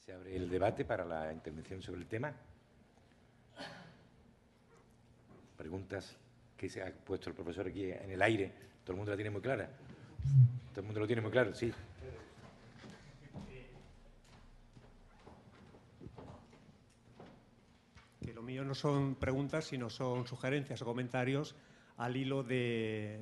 Se abre el debate para la intervención sobre el tema. Preguntas que se ha puesto el profesor aquí en el aire. ¿Todo el mundo la tiene muy clara? ¿Todo el mundo lo tiene muy claro? Sí. Que lo mío no son preguntas, sino son sugerencias o comentarios al hilo de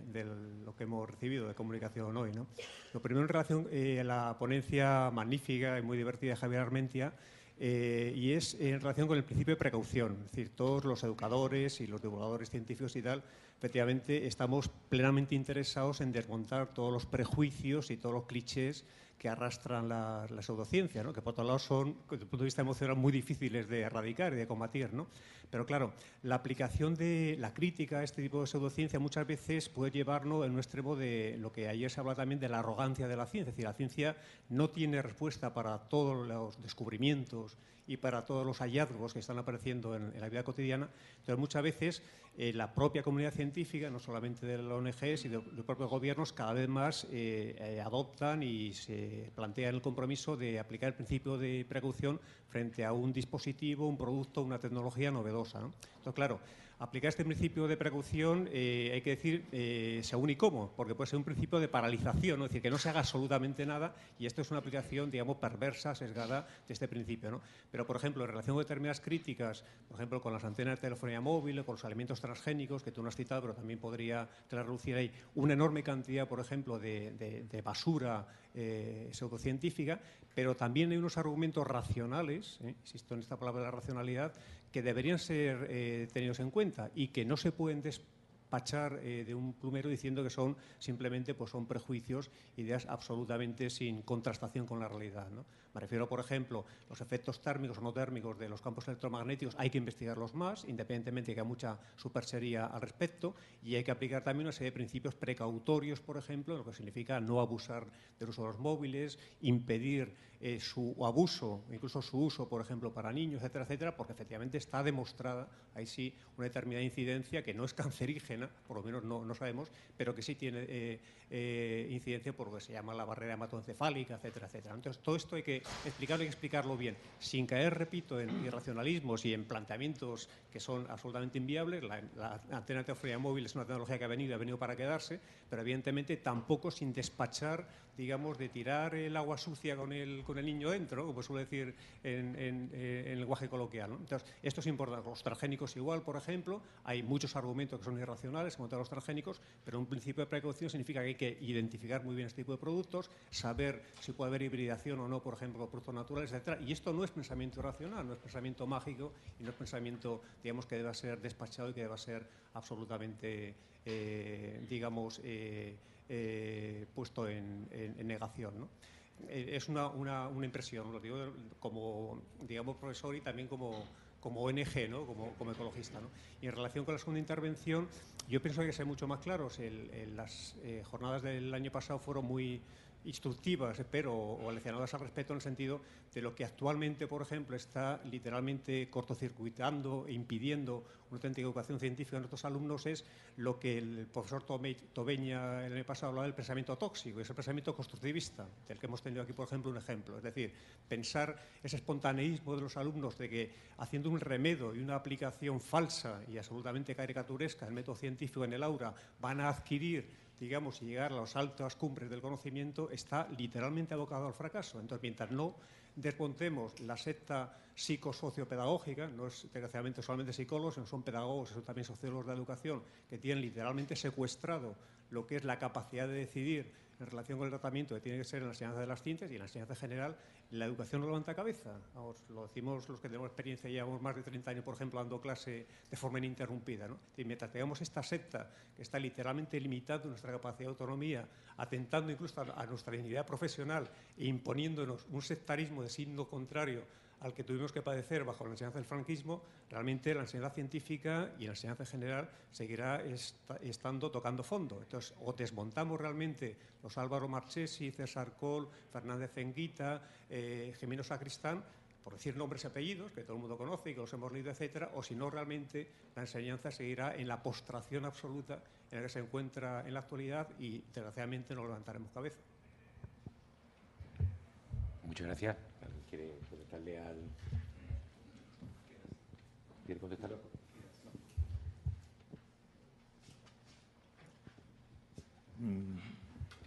lo que hemos recibido de comunicación hoy, ¿no? Lo primero en relación a la ponencia magnífica y muy divertida de Javier Armentia, y es en relación con el principio de precaución. Es decir, todos los educadores y los divulgadores científicos y tal, efectivamente, estamos plenamente interesados en desmontar todos los prejuicios y todos los clichés que arrastran la pseudociencia, ¿no? Que por otro lado son, desde el punto de vista emocional, muy difíciles de erradicar y de combatir, ¿no? Pero claro, la aplicación de la crítica a este tipo de pseudociencia muchas veces puede llevarnos en un extremo de lo que ayer se habla también de la arrogancia de la ciencia. Es decir, la ciencia no tiene respuesta para todos los descubrimientos y para todos los hallazgos que están apareciendo en la vida cotidiana. Entonces, muchas veces la propia comunidad científica, no solamente de la ONG, sino de los propios gobiernos, cada vez más adoptan y se plantean el compromiso de aplicar el principio de precaución frente a un dispositivo, un producto, una tecnología novedosa, ¿no? Entonces, claro, aplicar este principio de precaución hay que decir según y cómo, porque puede ser un principio de paralización, ¿no? Es decir, que no se haga absolutamente nada, y esto es una aplicación, digamos, perversa, sesgada de este principio, ¿no? Pero, por ejemplo, en relación con determinadas críticas, por ejemplo, con las antenas de telefonía móvil, con los alimentos transgénicos, que tú no has citado, pero también podría relucir ahí una enorme cantidad, por ejemplo, de basura pseudocientífica, pero también hay unos argumentos racionales, insisto en esta palabra de la racionalidad, que deberían ser tenidos en cuenta y que no se pueden despachar de un plumero diciendo que son simplemente pues, son prejuicios, ideas absolutamente sin contrastación con la realidad, ¿no? Me refiero, por ejemplo, los efectos térmicos o no térmicos de los campos electromagnéticos, hay que investigarlos más, independientemente de que haya mucha superchería al respecto, y hay que aplicar también una serie de principios precautorios, por ejemplo, lo que significa no abusar del uso de los móviles, impedir su abuso, incluso su uso, por ejemplo, para niños, etcétera, etcétera, porque efectivamente está demostrada, ahí sí, una determinada incidencia que no es cancerígena, por lo menos no sabemos, pero que sí tiene incidencia por lo que se llama la barrera hematoencefálica, etcétera, etcétera. Entonces, todo esto hay que explicarlo bien, sin caer, repito, en irracionalismos y en planteamientos que son absolutamente inviables. La antena de telefonía móvil es una tecnología que ha venido para quedarse, pero evidentemente tampoco sin despachar, digamos, de tirar el agua sucia con el niño dentro, como suele decir en lenguaje coloquial, ¿no? Entonces, esto es importante. Los transgénicos igual, por ejemplo, hay muchos argumentos que son irracionales contra los transgénicos, pero un principio de precaución significa que hay que identificar muy bien este tipo de productos, saber si puede haber hibridación o no, por ejemplo, de productos naturales, etcétera. Y esto no es pensamiento irracional, no es pensamiento mágico y no es pensamiento, digamos, que deba ser despachado y que deba ser absolutamente, digamos, puesto en negación, ¿no? Es una impresión, lo digo como, digamos, profesor y también como ONG, ¿no? como ecologista, ¿no? Y en relación con la segunda intervención, yo pienso que hay que ser mucho más claros. Las jornadas del año pasado fueron muy instructivas, espero, o leccionadas al respecto en el sentido de lo que actualmente, por ejemplo, está literalmente cortocircuitando e impidiendo una auténtica educación científica en nuestros alumnos es lo que el profesor Tobeña el año pasado hablaba del pensamiento tóxico, es el pensamiento constructivista, del que hemos tenido aquí, por ejemplo, un ejemplo. Es decir, pensar ese espontaneísmo de los alumnos de que haciendo un remedio y una aplicación falsa y absolutamente caricaturesca del método científico en el aula van a adquirir, digamos, y llegar a las altas cumbres del conocimiento, está literalmente abocado al fracaso. Entonces, mientras no desmontemos la secta psicosociopedagógica, no es desgraciadamente solamente psicólogos, sino son pedagogos, son también sociólogos de la educación, que tienen literalmente secuestrado lo que es la capacidad de decidir en relación con el tratamiento que tiene que ser en la enseñanza de las ciencias y en la enseñanza general, la educación no levanta cabeza. Vamos, lo decimos los que tenemos experiencia, llevamos más de 30 años, por ejemplo, dando clase de forma ininterrumpida, ¿no? Y mientras tengamos esta secta que está literalmente limitando nuestra capacidad de autonomía, atentando incluso a nuestra dignidad profesional e imponiéndonos un sectarismo de signo contrario al que tuvimos que padecer bajo la enseñanza del franquismo, realmente la enseñanza científica y la enseñanza general seguirá estando tocando fondo. Entonces, o desmontamos realmente los Álvaro Marchesi, César Coll, Fernández Enguita, Jimeno Sacristán, por decir nombres y apellidos, que todo el mundo conoce y que los hemos leído, etcétera, o si no, realmente la enseñanza seguirá en la postración absoluta en la que se encuentra en la actualidad y, desgraciadamente, no levantaremos cabeza. Muchas gracias. ¿Quiere contestar? contestarle al... ¿Quiere contestarlo?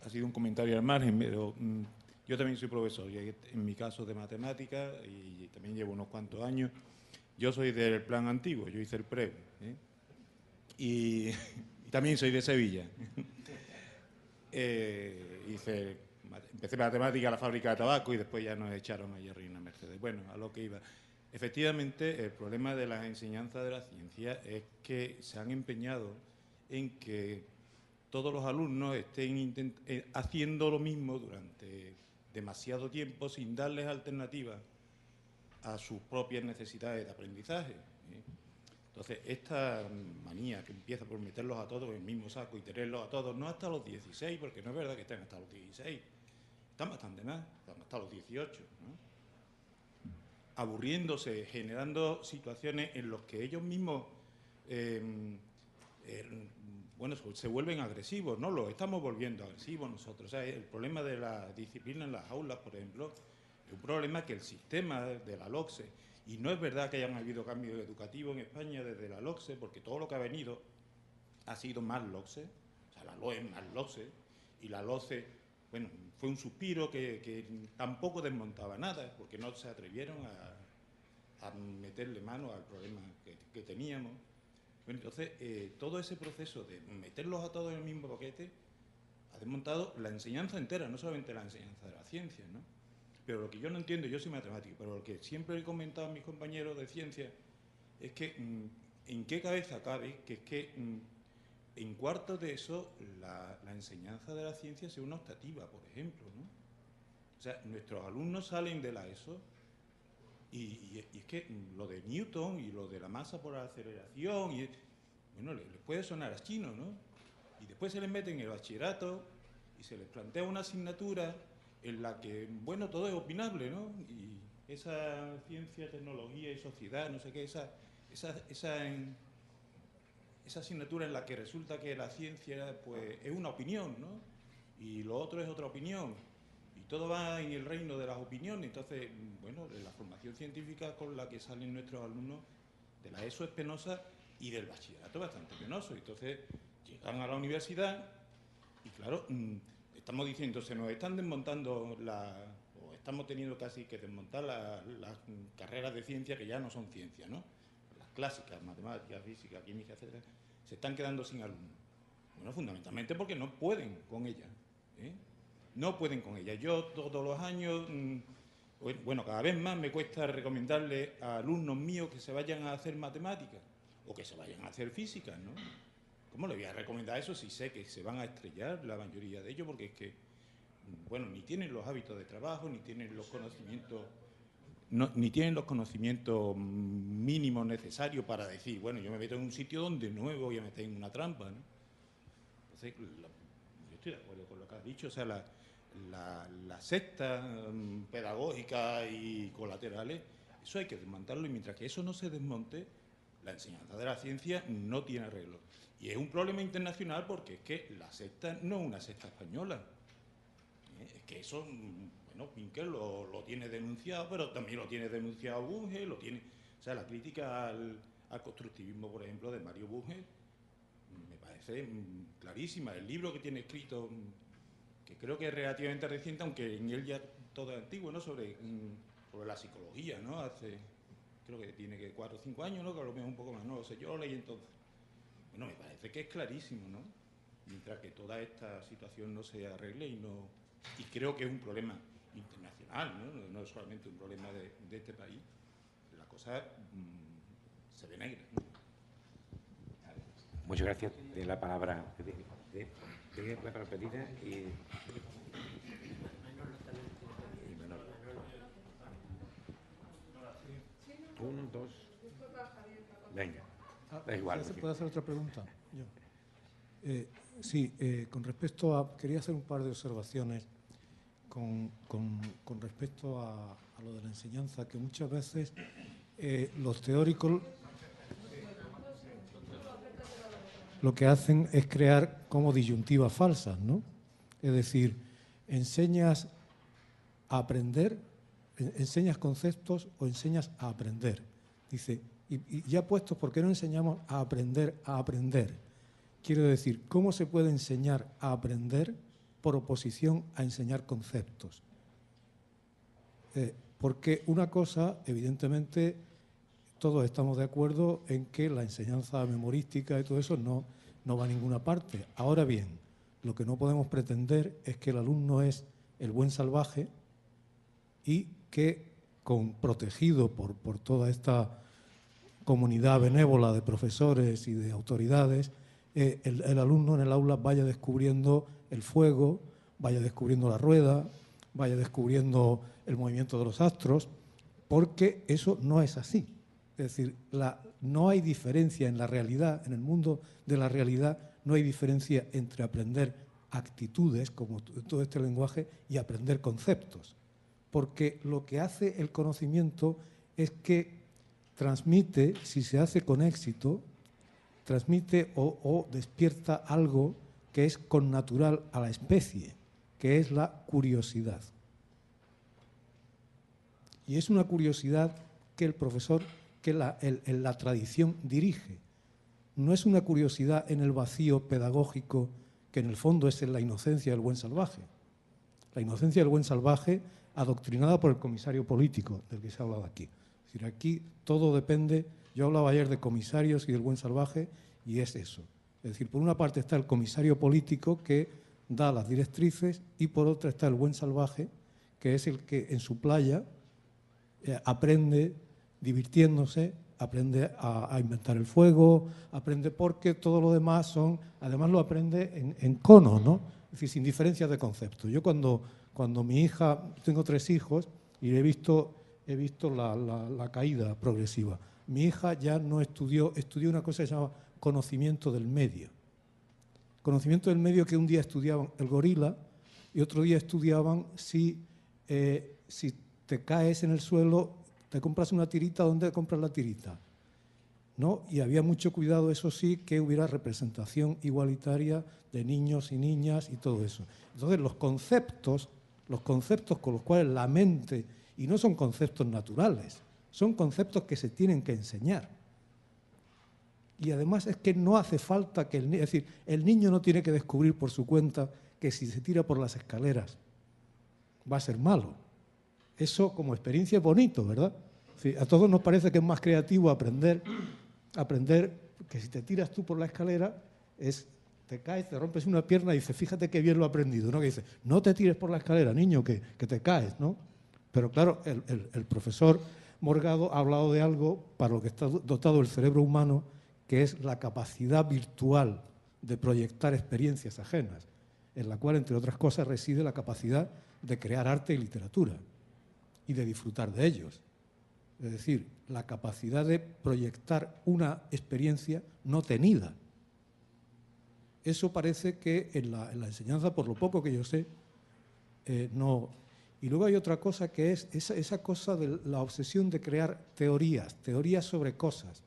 Ha sido un comentario al margen, pero yo también soy profesor, y en mi caso de matemáticas, y también llevo unos cuantos años. Yo soy del plan antiguo, yo hice el PREU, ¿eh? Y también soy de Sevilla. Empecé matemáticas en la fábrica de tabaco y después ya nos echaron allí arriba en Mercedes. Bueno, a lo que iba. Efectivamente, el problema de las enseñanzas de la ciencia es que se han empeñado en que todos los alumnos estén haciendo lo mismo durante demasiado tiempo sin darles alternativas a sus propias necesidades de aprendizaje, ¿eh? Entonces, esta manía que empieza por meterlos a todos en el mismo saco y tenerlos a todos, no hasta los 16, porque no es verdad que estén hasta los 16, están bastante más, están hasta los 18, ¿no? Aburriéndose, generando situaciones en las que ellos mismos bueno, se vuelven agresivos, ¿no? Los estamos volviendo agresivos nosotros. O sea, el problema de la disciplina en las aulas, por ejemplo, es un problema que el sistema de la LOCSE, y no es verdad que hayan habido cambios educativos en España desde la LOCSE, porque todo lo que ha venido ha sido más LOCSE, o sea, la LOE es más LOCSE, y la LOCSE, bueno, fue un suspiro que tampoco desmontaba nada, porque no se atrevieron a meterle mano al problema que teníamos. Bueno, entonces, todo ese proceso de meterlos a todos en el mismo paquete ha desmontado la enseñanza entera, no solamente la enseñanza de la ciencia, ¿no? Pero lo que yo no entiendo, yo soy matemático, pero lo que siempre he comentado a mis compañeros de ciencia es que en qué cabeza cabe que es que en cuarto de eso la enseñanza de la ciencia sea una optativa, por ejemplo, ¿no? O sea, nuestros alumnos salen de la ESO y es que lo de Newton y lo de la masa por aceleración, bueno, les puede sonar a chino, ¿no? Y después se les mete en el bachillerato y se les plantea una asignatura en la que, bueno, todo es opinable, ¿no? Y esa ciencia, tecnología y sociedad, no sé qué, esa asignatura en la que resulta que la ciencia, pues, es una opinión, ¿no? Y lo otro es otra opinión. Y todo va en el reino de las opiniones. Entonces, bueno, la formación científica con la que salen nuestros alumnos de la ESO es penosa y del bachillerato bastante penoso. Entonces, llegan a la universidad y, claro, estamos diciendo, se nos están desmontando o estamos teniendo casi que desmontar las carreras de ciencia que ya no son ciencia, ¿no? Las clásicas, matemáticas, física, química, etcétera, se están quedando sin alumnos. Bueno, fundamentalmente porque no pueden con ellas, ¿eh? No pueden con ella. Yo todos los años, bueno, cada vez más me cuesta recomendarle a alumnos míos que se vayan a hacer matemáticas o que se vayan a hacer física, ¿no? ¿Cómo le voy a recomendar eso si sé que se van a estrellar la mayoría de ellos? Porque es que, bueno, ni tienen los hábitos de trabajo, ni tienen los conocimientos, ni tienen los conocimientos mínimos necesarios para decir, bueno, yo me meto en un sitio donde no me voy a meter en una trampa, ¿no? Entonces, yo estoy de acuerdo con lo que has dicho, o sea, la secta pedagógica y colaterales, eso hay que desmontarlo, y mientras que eso no se desmonte, la enseñanza de la ciencia no tiene arreglo. Y es un problema internacional porque es que la secta no es una secta española. Es que eso, bueno, Pinker lo tiene denunciado, pero también lo tiene denunciado Bunge, o sea, la crítica al constructivismo, por ejemplo, de Mario Bunge, me parece clarísima. El libro que tiene escrito, que creo que es relativamente reciente, aunque en él ya todo es antiguo, ¿no? Sobre la psicología, ¿no? Creo que tiene que 4 o 5 años, ¿no? Que a lo mejor un poco más, no lo sé, yo lo leí entonces. Bueno, me parece que es clarísimo, ¿no? Mientras que toda esta situación no se arregle y creo que es un problema internacional, ¿no? No es solamente un problema de este país, la cosa se ve negra, ¿no? Muchas gracias. Tiene la palabra pedida y Manolo. 1, 2. Venga. Da igual. ¿Puedo hacer otra pregunta? Sí, con respecto a... Quería hacer un par de observaciones con respecto a lo de la enseñanza, que muchas veces los teóricos lo que hacen es crear como disyuntivas falsas, ¿no? Es decir, enseñas a aprender, ¿enseñas conceptos o enseñas a aprender? Dice, y ya puestos, ¿por qué no enseñamos a aprender a aprender? Quiero decir, ¿cómo se puede enseñar a aprender por oposición a enseñar conceptos? Porque una cosa, evidentemente, todos estamos de acuerdo en que la enseñanza memorística y todo eso no va a ninguna parte. Ahora bien, lo que no podemos pretender es que el alumno es el buen salvaje y que, protegido por toda esta comunidad benévola de profesores y de autoridades, el alumno en el aula vaya descubriendo el fuego, vaya descubriendo la rueda, vaya descubriendo el movimiento de los astros, porque eso no es así. Es decir, no hay diferencia en la realidad, en el mundo de la realidad, no hay diferencia entre aprender actitudes, como todo este lenguaje, y aprender conceptos. Porque lo que hace el conocimiento es que transmite, si se hace con éxito, transmite o despierta algo que es connatural a la especie, que es la curiosidad. Y es una curiosidad que el profesor, que la tradición dirige. No es una curiosidad en el vacío pedagógico, que en el fondo es en la inocencia del buen salvaje. La inocencia del buen salvaje adoctrinada por el comisario político, del que se ha hablado aquí. Es decir, aquí todo depende. Yo hablaba ayer de comisarios y del buen salvaje, y es eso. Es decir, por una parte está el comisario político que da las directrices, y por otra está el buen salvaje, que es el que en su playa aprende divirtiéndose, aprende a inventar el fuego, aprende, porque todo lo demás además lo aprende en cono, ¿no? Es decir, sin diferencias de concepto. Yo cuando mi hija, tengo 3 hijos y he visto la caída progresiva. Mi hija ya no estudió una cosa que se llama conocimiento del medio. Conocimiento del medio, que un día estudiaban el gorila y otro día estudiaban si te caes en el suelo, te compras una tirita, ¿dónde compras la tirita? ¿No? Y había mucho cuidado, eso sí, que hubiera representación igualitaria de niños y niñas y todo eso. Entonces, los conceptos con los cuales la mente, y no son conceptos naturales, son conceptos que se tienen que enseñar. Y además es que no hace falta que es decir, el niño no tiene que descubrir por su cuenta que si se tira por las escaleras va a ser malo. Eso como experiencia es bonito, ¿verdad? Sí, a todos nos parece que es más creativo aprender que si te tiras tú por la escalera, te caes, te rompes una pierna y dices, fíjate qué bien lo he aprendido, ¿no? Que dice, no te tires por la escalera, niño, que te caes, ¿no? Pero claro, el profesor Morgado ha hablado de algo para lo que está dotado el cerebro humano, que es la capacidad virtual de proyectar experiencias ajenas, en la cual, entre otras cosas, reside la capacidad de crear arte y literatura y de disfrutar de ellos. Es decir, la capacidad de proyectar una experiencia no tenida. Eso parece que en la enseñanza, por lo poco que yo sé, no. Y luego hay otra cosa, que es esa cosa de la obsesión de crear teorías sobre cosas.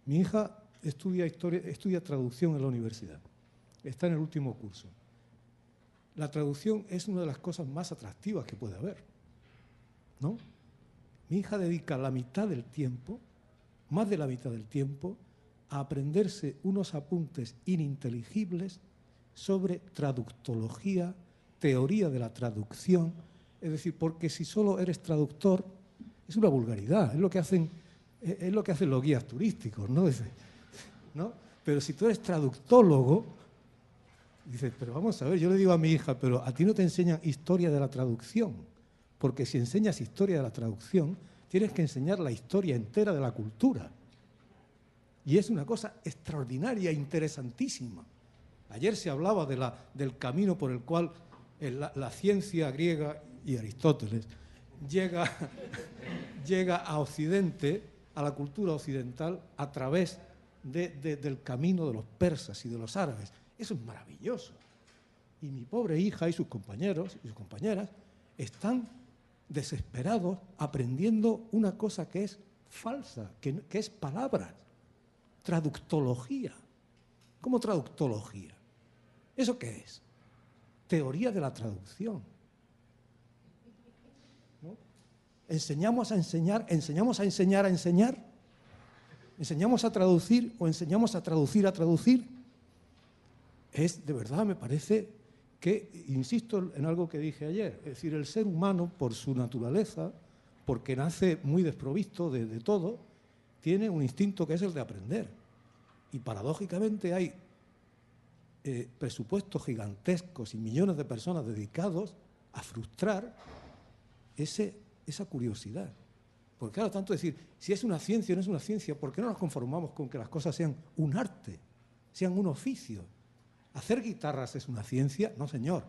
Mi hija estudia traducción en la universidad. Está en el último curso. La traducción es una de las cosas más atractivas que puede haber, ¿no? Mi hija dedica la mitad del tiempo, más de la mitad del tiempo, a aprenderse unos apuntes ininteligibles sobre traductología, teoría de la traducción. Es decir, porque si solo eres traductor, es una vulgaridad, es lo que hacen los guías turísticos, ¿no? ¿No? Pero si tú eres traductólogo, dices, pero vamos a ver, yo le digo a mi hija, pero a ti no te enseñan historia de la traducción, porque si enseñas historia de la traducción, tienes que enseñar la historia entera de la cultura. Y es una cosa extraordinaria, interesantísima. Ayer se hablaba del camino por el cual la ciencia griega y Aristóteles llega a Occidente, a la cultura occidental, a través del camino de los persas y de los árabes. Eso es maravilloso. Y mi pobre hija y sus compañeros y sus compañeras están desesperados aprendiendo una cosa que es falsa, que es palabras. Traductología. ¿Cómo traductología? ¿Eso qué es? Teoría de la traducción. ¿No? ¿Enseñamos a enseñar? ¿Enseñamos a enseñar a enseñar? ¿Enseñamos a traducir o enseñamos a traducir a traducir? De verdad, me parece que, insisto en algo que dije ayer, es decir, el ser humano, por su naturaleza, porque nace muy desprovisto de todo, tiene un instinto que es el de aprender. Y paradójicamente hay presupuestos gigantescos y millones de personas dedicados a frustrar esa curiosidad. Porque claro, tanto decir, si es una ciencia o no es una ciencia, ¿por qué no nos conformamos con que las cosas sean un arte, sean un oficio? ¿Hacer guitarras es una ciencia? No, señor.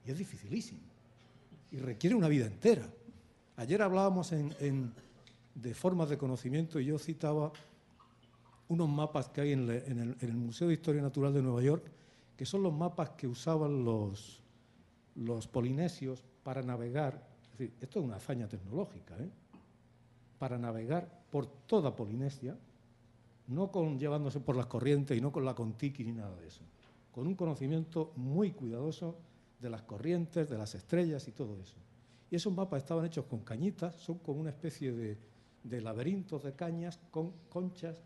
Y es dificilísimo. Y requiere una vida entera. Ayer hablábamos de formas de conocimiento y yo citaba unos mapas que hay en el Museo de Historia Natural de Nueva York, que son los mapas que usaban los polinesios para navegar. Es decir, esto es una hazaña tecnológica, para navegar por toda Polinesia, no llevándose por las corrientes y no con la Kon-Tiki ni nada de eso, con un conocimiento muy cuidadoso de las corrientes, de las estrellas y todo eso. Y esos mapas estaban hechos con cañitas, son como una especie de laberintos de cañas con conchas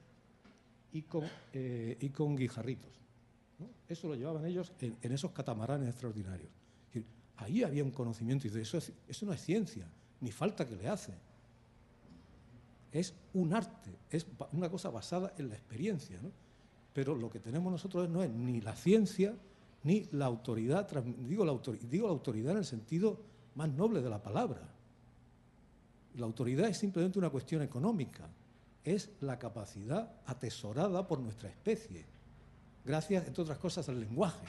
y con guijarritos, ¿no? Eso lo llevaban ellos en esos catamaranes extraordinarios. Es decir, ahí había un conocimiento y de eso no es ciencia, ni falta que le hace. Es un arte, es una cosa basada en la experiencia, ¿no? Pero lo que tenemos nosotros no es ni la ciencia ni la autoridad, digo la autoridad en el sentido más noble de la palabra. La autoridad es simplemente una cuestión económica, es la capacidad atesorada por nuestra especie, gracias, entre otras cosas, al lenguaje.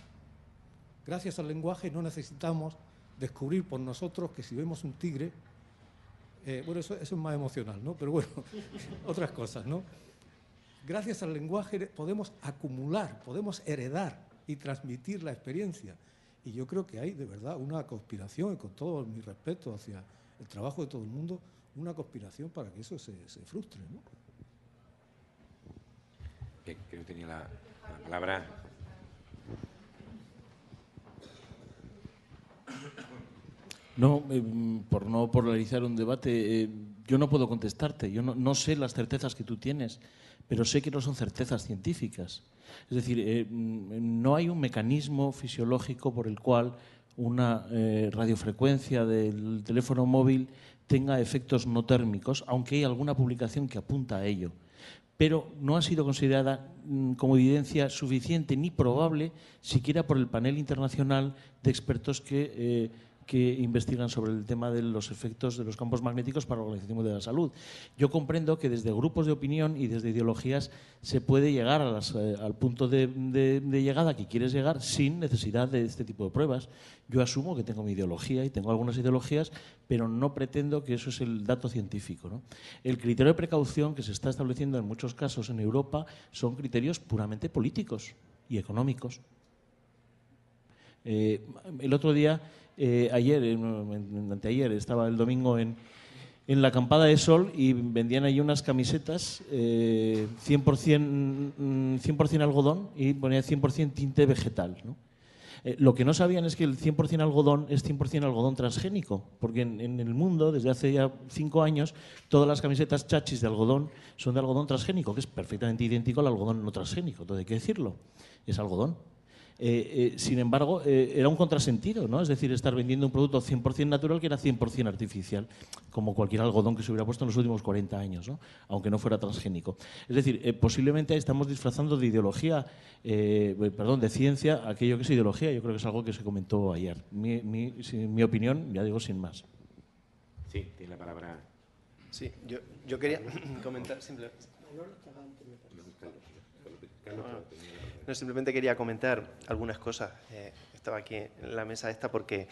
Gracias al lenguaje no necesitamos descubrir por nosotros que si vemos un tigre, bueno, eso es más emocional, ¿no? Pero bueno, otras cosas, ¿no? Gracias al lenguaje podemos acumular, podemos heredar y transmitir la experiencia. Y yo creo que hay, de verdad, una conspiración, y con todo mi respeto hacia el trabajo de todo el mundo, una conspiración para que eso se frustre, ¿no? Bien, creo que tenía la palabra. No, por no polarizar un debate, yo no puedo contestarte. Yo no sé las certezas que tú tienes, pero sé que no son certezas científicas. Es decir, no hay un mecanismo fisiológico por el cual una radiofrecuencia del teléfono móvil tenga efectos no térmicos, aunque hay alguna publicación que apunta a ello. Pero no ha sido considerada como evidencia suficiente ni probable, siquiera por el panel internacional de expertos que investigan sobre el tema de los efectos de los campos magnéticos para la Organización Mundial de la Salud. Yo comprendo que desde grupos de opinión y desde ideologías se puede llegar al punto de llegada que quieres llegar sin necesidad de este tipo de pruebas. Yo asumo que tengo mi ideología y tengo algunas ideologías, pero no pretendo que eso es el dato científico, ¿no? El criterio de precaución que se está estableciendo en muchos casos en Europa son criterios puramente políticos y económicos. El otro día, anteayer, estaba el domingo en la Acampada de Sol y vendían allí unas camisetas 100% algodón y ponía 100% tinte vegetal, ¿no? Lo que no sabían es que el 100% algodón es 100% algodón transgénico, porque en el mundo, desde hace ya 5 años, todas las camisetas chachis de algodón son de algodón transgénico, que es perfectamente idéntico al algodón no transgénico, todo hay que decirlo, es algodón. Sin embargo, era un contrasentido, ¿no? Es decir, estar vendiendo un producto 100% natural que era 100% artificial, como cualquier algodón que se hubiera puesto en los últimos 40 años, ¿no? Aunque no fuera transgénico. Es decir, posiblemente estamos disfrazando de ideología, de ciencia, aquello que es ideología. Yo creo que es algo que se comentó ayer. Mi opinión, ya digo, sin más. Sí, tiene la palabra. Sí, yo quería comentar simplemente. No, simplemente quería comentar algunas cosas. Estaba aquí en la mesa esta porque,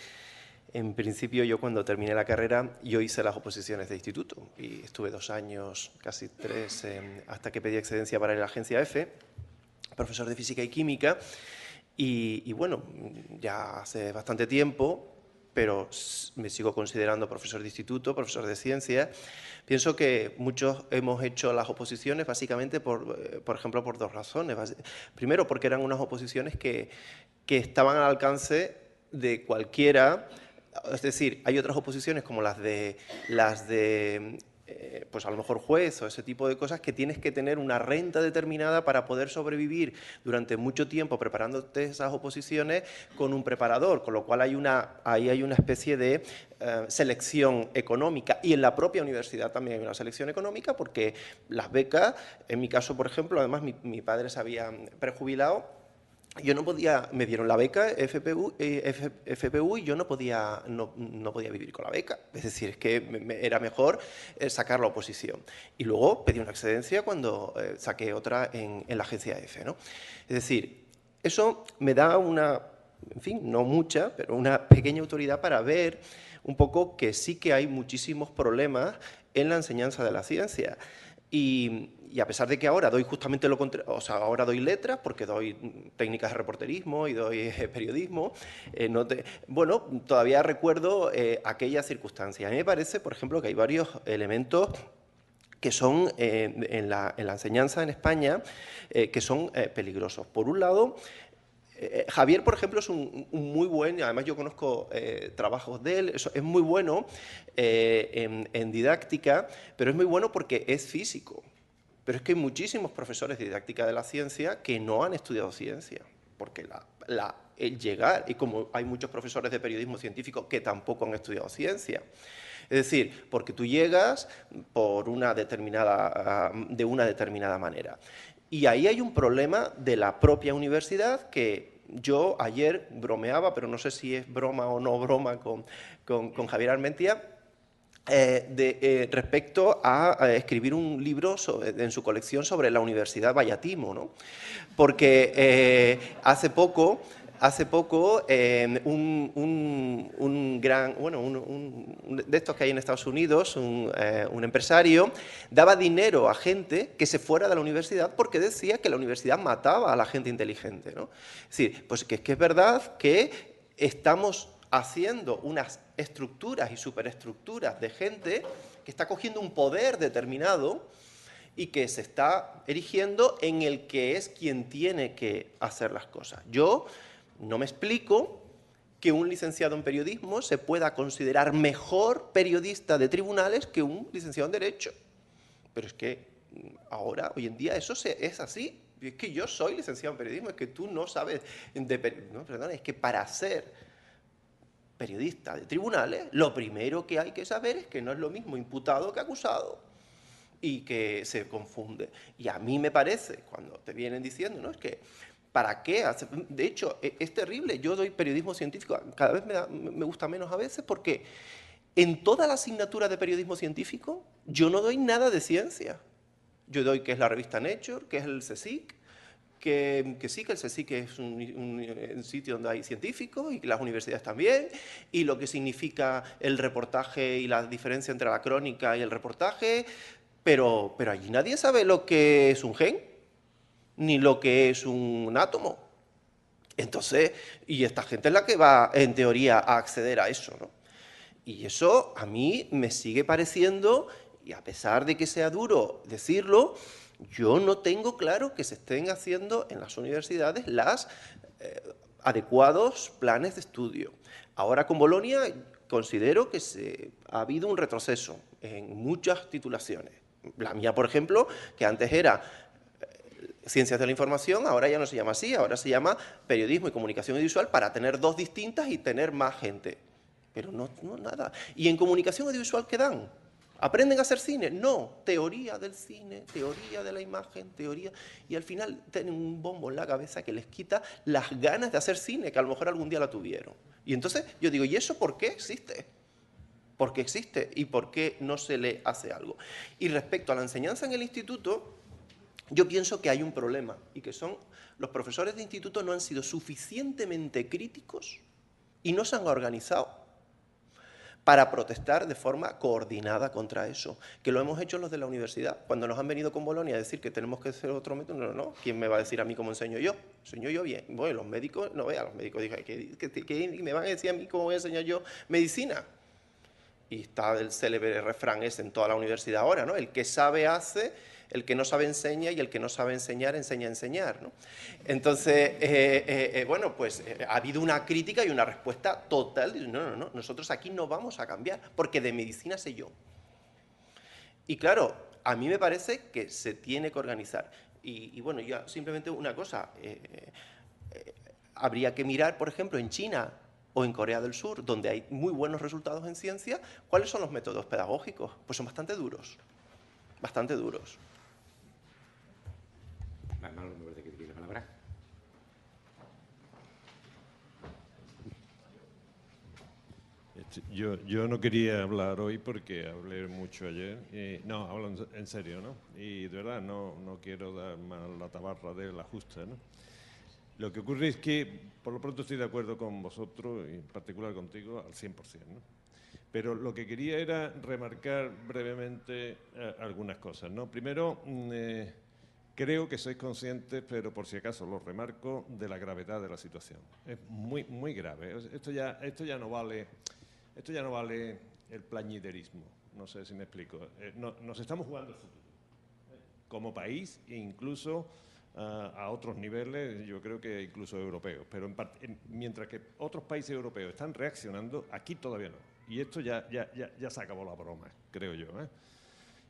en principio, yo cuando terminé la carrera, yo hice las oposiciones de instituto y estuve 2 años, casi 3, hasta que pedí excedencia para ir a la agencia EFE, profesor de física y química. Y bueno, ya hace bastante tiempo, pero me sigo considerando profesor de instituto, profesor de ciencia. Pienso que muchos hemos hecho las oposiciones básicamente, por ejemplo, por 2 razones. Primero, porque eran unas oposiciones que estaban al alcance de cualquiera es decir, hay otras oposiciones como las de pues a lo mejor juez o ese tipo de cosas, que tienes que tener una renta determinada para poder sobrevivir durante mucho tiempo preparándote esas oposiciones con un preparador, con lo cual ahí hay una especie de selección económica, y en la propia universidad también hay una selección económica, porque las becas, en mi caso, por ejemplo, además mi padre se había prejubilado. Yo no podía, me dieron la beca FPU y yo no podía vivir con la beca. Es decir, es que era mejor sacar la oposición. Y luego pedí una excedencia cuando saqué otra en la agencia EFE, ¿no? Es decir, eso me da una, en fin, no mucha, pero una pequeña autoridad para ver un poco que sí que hay muchísimos problemas en la enseñanza de la ciencia. Y a pesar de que ahora doy justamente lo contrario, o sea, ahora doy letras porque doy técnicas de reporterismo y doy periodismo, bueno, todavía recuerdo aquella circunstancia. A mí me parece, por ejemplo, que hay varios elementos que son en la enseñanza en España que son peligrosos. Por un lado, Javier, por ejemplo, es un muy buen, además yo conozco trabajos de él, es muy bueno en didáctica, pero es muy bueno porque es físico. Pero es que hay muchísimos profesores de didáctica de la ciencia que no han estudiado ciencia, porque el llegar, y como hay muchos profesores de periodismo científico que tampoco han estudiado ciencia. Es decir, porque tú llegas de una determinada manera. Y ahí hay un problema de la propia universidad que yo ayer bromeaba, pero no sé si es broma o no broma con Javier Armentia, respecto a escribir un libro en su colección sobre la Universidad Vallatimo, ¿no? Porque hace poco un de estos que hay en Estados Unidos, un empresario, daba dinero a gente que se fuera de la universidad porque decía que la universidad mataba a la gente inteligente, ¿no? Es decir, pues que es verdad que estamos haciendo unas estructuras y superestructuras de gente que está cogiendo un poder determinado y que se está erigiendo en el que es quien tiene que hacer las cosas. Yo no me explico que un licenciado en periodismo se pueda considerar mejor periodista de tribunales que un licenciado en Derecho. Pero es que ahora, hoy en día, eso es así. Es que yo soy licenciado en periodismo, es que tú no sabes no, perdón, es que para ser periodista de tribunales, lo primero que hay que saber es que no es lo mismo imputado que acusado y que se confunde. Y a mí me parece, cuando te vienen diciendo, ¿no? Es que ¿para qué? De hecho, es terrible. Yo doy periodismo científico, cada vez me gusta menos a veces, porque en toda la asignatura de periodismo científico yo no doy nada de ciencia. Yo doy que es la revista Nature, que es el CSIC, que sí, que el CSIC es un sitio donde hay científicos y que las universidades también, y lo que significa el reportaje y la diferencia entre la crónica y el reportaje, pero allí nadie sabe lo que es un gen, ni lo que es un átomo. Entonces, y esta gente es la que va, en teoría, a acceder a eso, ¿no? Y eso a mí me sigue pareciendo, y a pesar de que sea duro decirlo, yo no tengo claro que se estén haciendo en las universidades los adecuados planes de estudio. Ahora con Bolonia considero que ha habido un retroceso en muchas titulaciones. La mía, por ejemplo, que antes era Ciencias de la Información, ahora ya no se llama así, ahora se llama Periodismo y Comunicación Audiovisual para tener dos distintas y tener más gente. Pero no nada. ¿Y en Comunicación Audiovisual qué dan? ¿Aprenden a hacer cine? No, teoría del cine, teoría de la imagen, teoría... Y al final tienen un bombo en la cabeza que les quita las ganas de hacer cine, que a lo mejor algún día la tuvieron. Y entonces yo digo, ¿y eso por qué existe? ¿Por qué existe? ¿Y por qué no se le hace algo? Y respecto a la enseñanza en el instituto, yo pienso que hay un problema, y que son los profesores de instituto no han sido suficientemente críticos y no se han organizado para protestar de forma coordinada contra eso, que lo hemos hecho los de la universidad. Cuando nos han venido con Bolonia a decir que tenemos que hacer otro método, no, ¿quién me va a decir a mí cómo enseño yo? Enseño yo bien. Bueno, los médicos, no vean, los médicos dicen, ¿qué me van a decir a mí cómo voy a enseñar yo medicina? Y está el célebre refrán ese en toda la universidad ahora, ¿no? El que sabe hace, El que no sabe enseña y el que no sabe enseñar, enseña a enseñar, ¿no? Entonces, bueno, pues ha habido una crítica y una respuesta total. No, nosotros aquí no vamos a cambiar, porque de medicina sé yo. Y claro, a mí me parece que se tiene que organizar. Y bueno, ya simplemente una cosa. Habría que mirar, por ejemplo, en China o en Corea del Sur, donde hay muy buenos resultados en ciencia, ¿cuáles son los métodos pedagógicos? Pues son bastante duros. Bastante duros. Manolo, me parece que tiene la palabra. Yo no quería hablar hoy porque hablé mucho ayer. No, hablo en serio, ¿no? Y de verdad no quiero dar más la tabarra de la justa, ¿no? Lo que ocurre es que, por lo pronto, estoy de acuerdo con vosotros, y en particular contigo, al 100%, ¿no? Pero lo que quería era remarcar brevemente algunas cosas, ¿no? Primero, creo que sois conscientes, pero por si acaso lo remarco, de la gravedad de la situación. Es muy, muy grave. Esto ya no vale el plañiderismo. No sé si me explico. Nos estamos jugando el futuro. Como país e incluso a otros niveles, yo creo que incluso europeos. Pero mientras que otros países europeos están reaccionando, aquí todavía no. Y esto ya se acabó la broma, creo yo, ¿eh?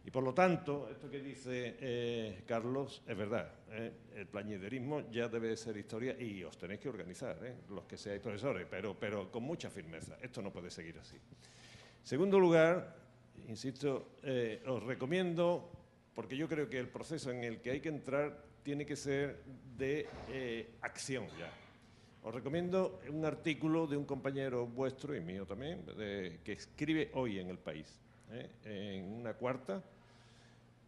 Y por lo tanto, esto que dice Carlos es verdad. El plañiderismo ya debe ser historia y os tenéis que organizar, los que seáis profesores, pero con mucha firmeza. Esto no puede seguir así. Segundo lugar, insisto, os recomiendo, porque yo creo que el proceso en el que hay que entrar tiene que ser de acción ya. Os recomiendo un artículo de un compañero vuestro y mío también, que escribe hoy en El País, en una cuarta,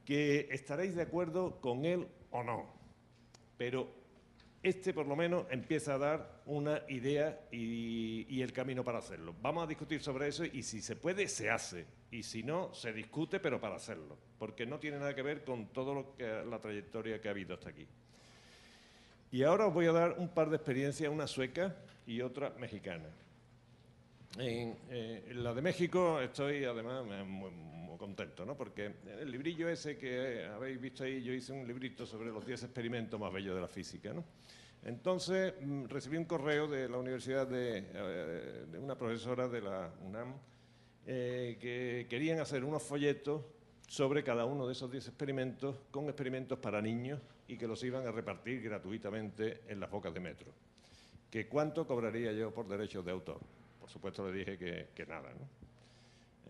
que estaréis de acuerdo con él o no, pero por lo menos empieza a dar una idea y el camino para hacerlo. Vamos a discutir sobre eso y si se puede, se hace. Y si no, se discute, pero para hacerlo, porque no tiene nada que ver con todo la trayectoria que ha habido hasta aquí. Y ahora os voy a dar un par de experiencias, una sueca y otra mexicana. En la de México estoy además muy contento, ¿no? Porque el librillo ese que habéis visto ahí, yo hice un librito sobre los 10 experimentos más bellos de la física, ¿no? Entonces recibí un correo de la universidad de una profesora de la UNAM que querían hacer unos folletos sobre cada uno de esos 10 experimentos, con experimentos para niños y que los iban a repartir gratuitamente en las bocas de metro. ¿Que cuánto cobraría yo por derechos de autor? Por supuesto le dije que nada, ¿no?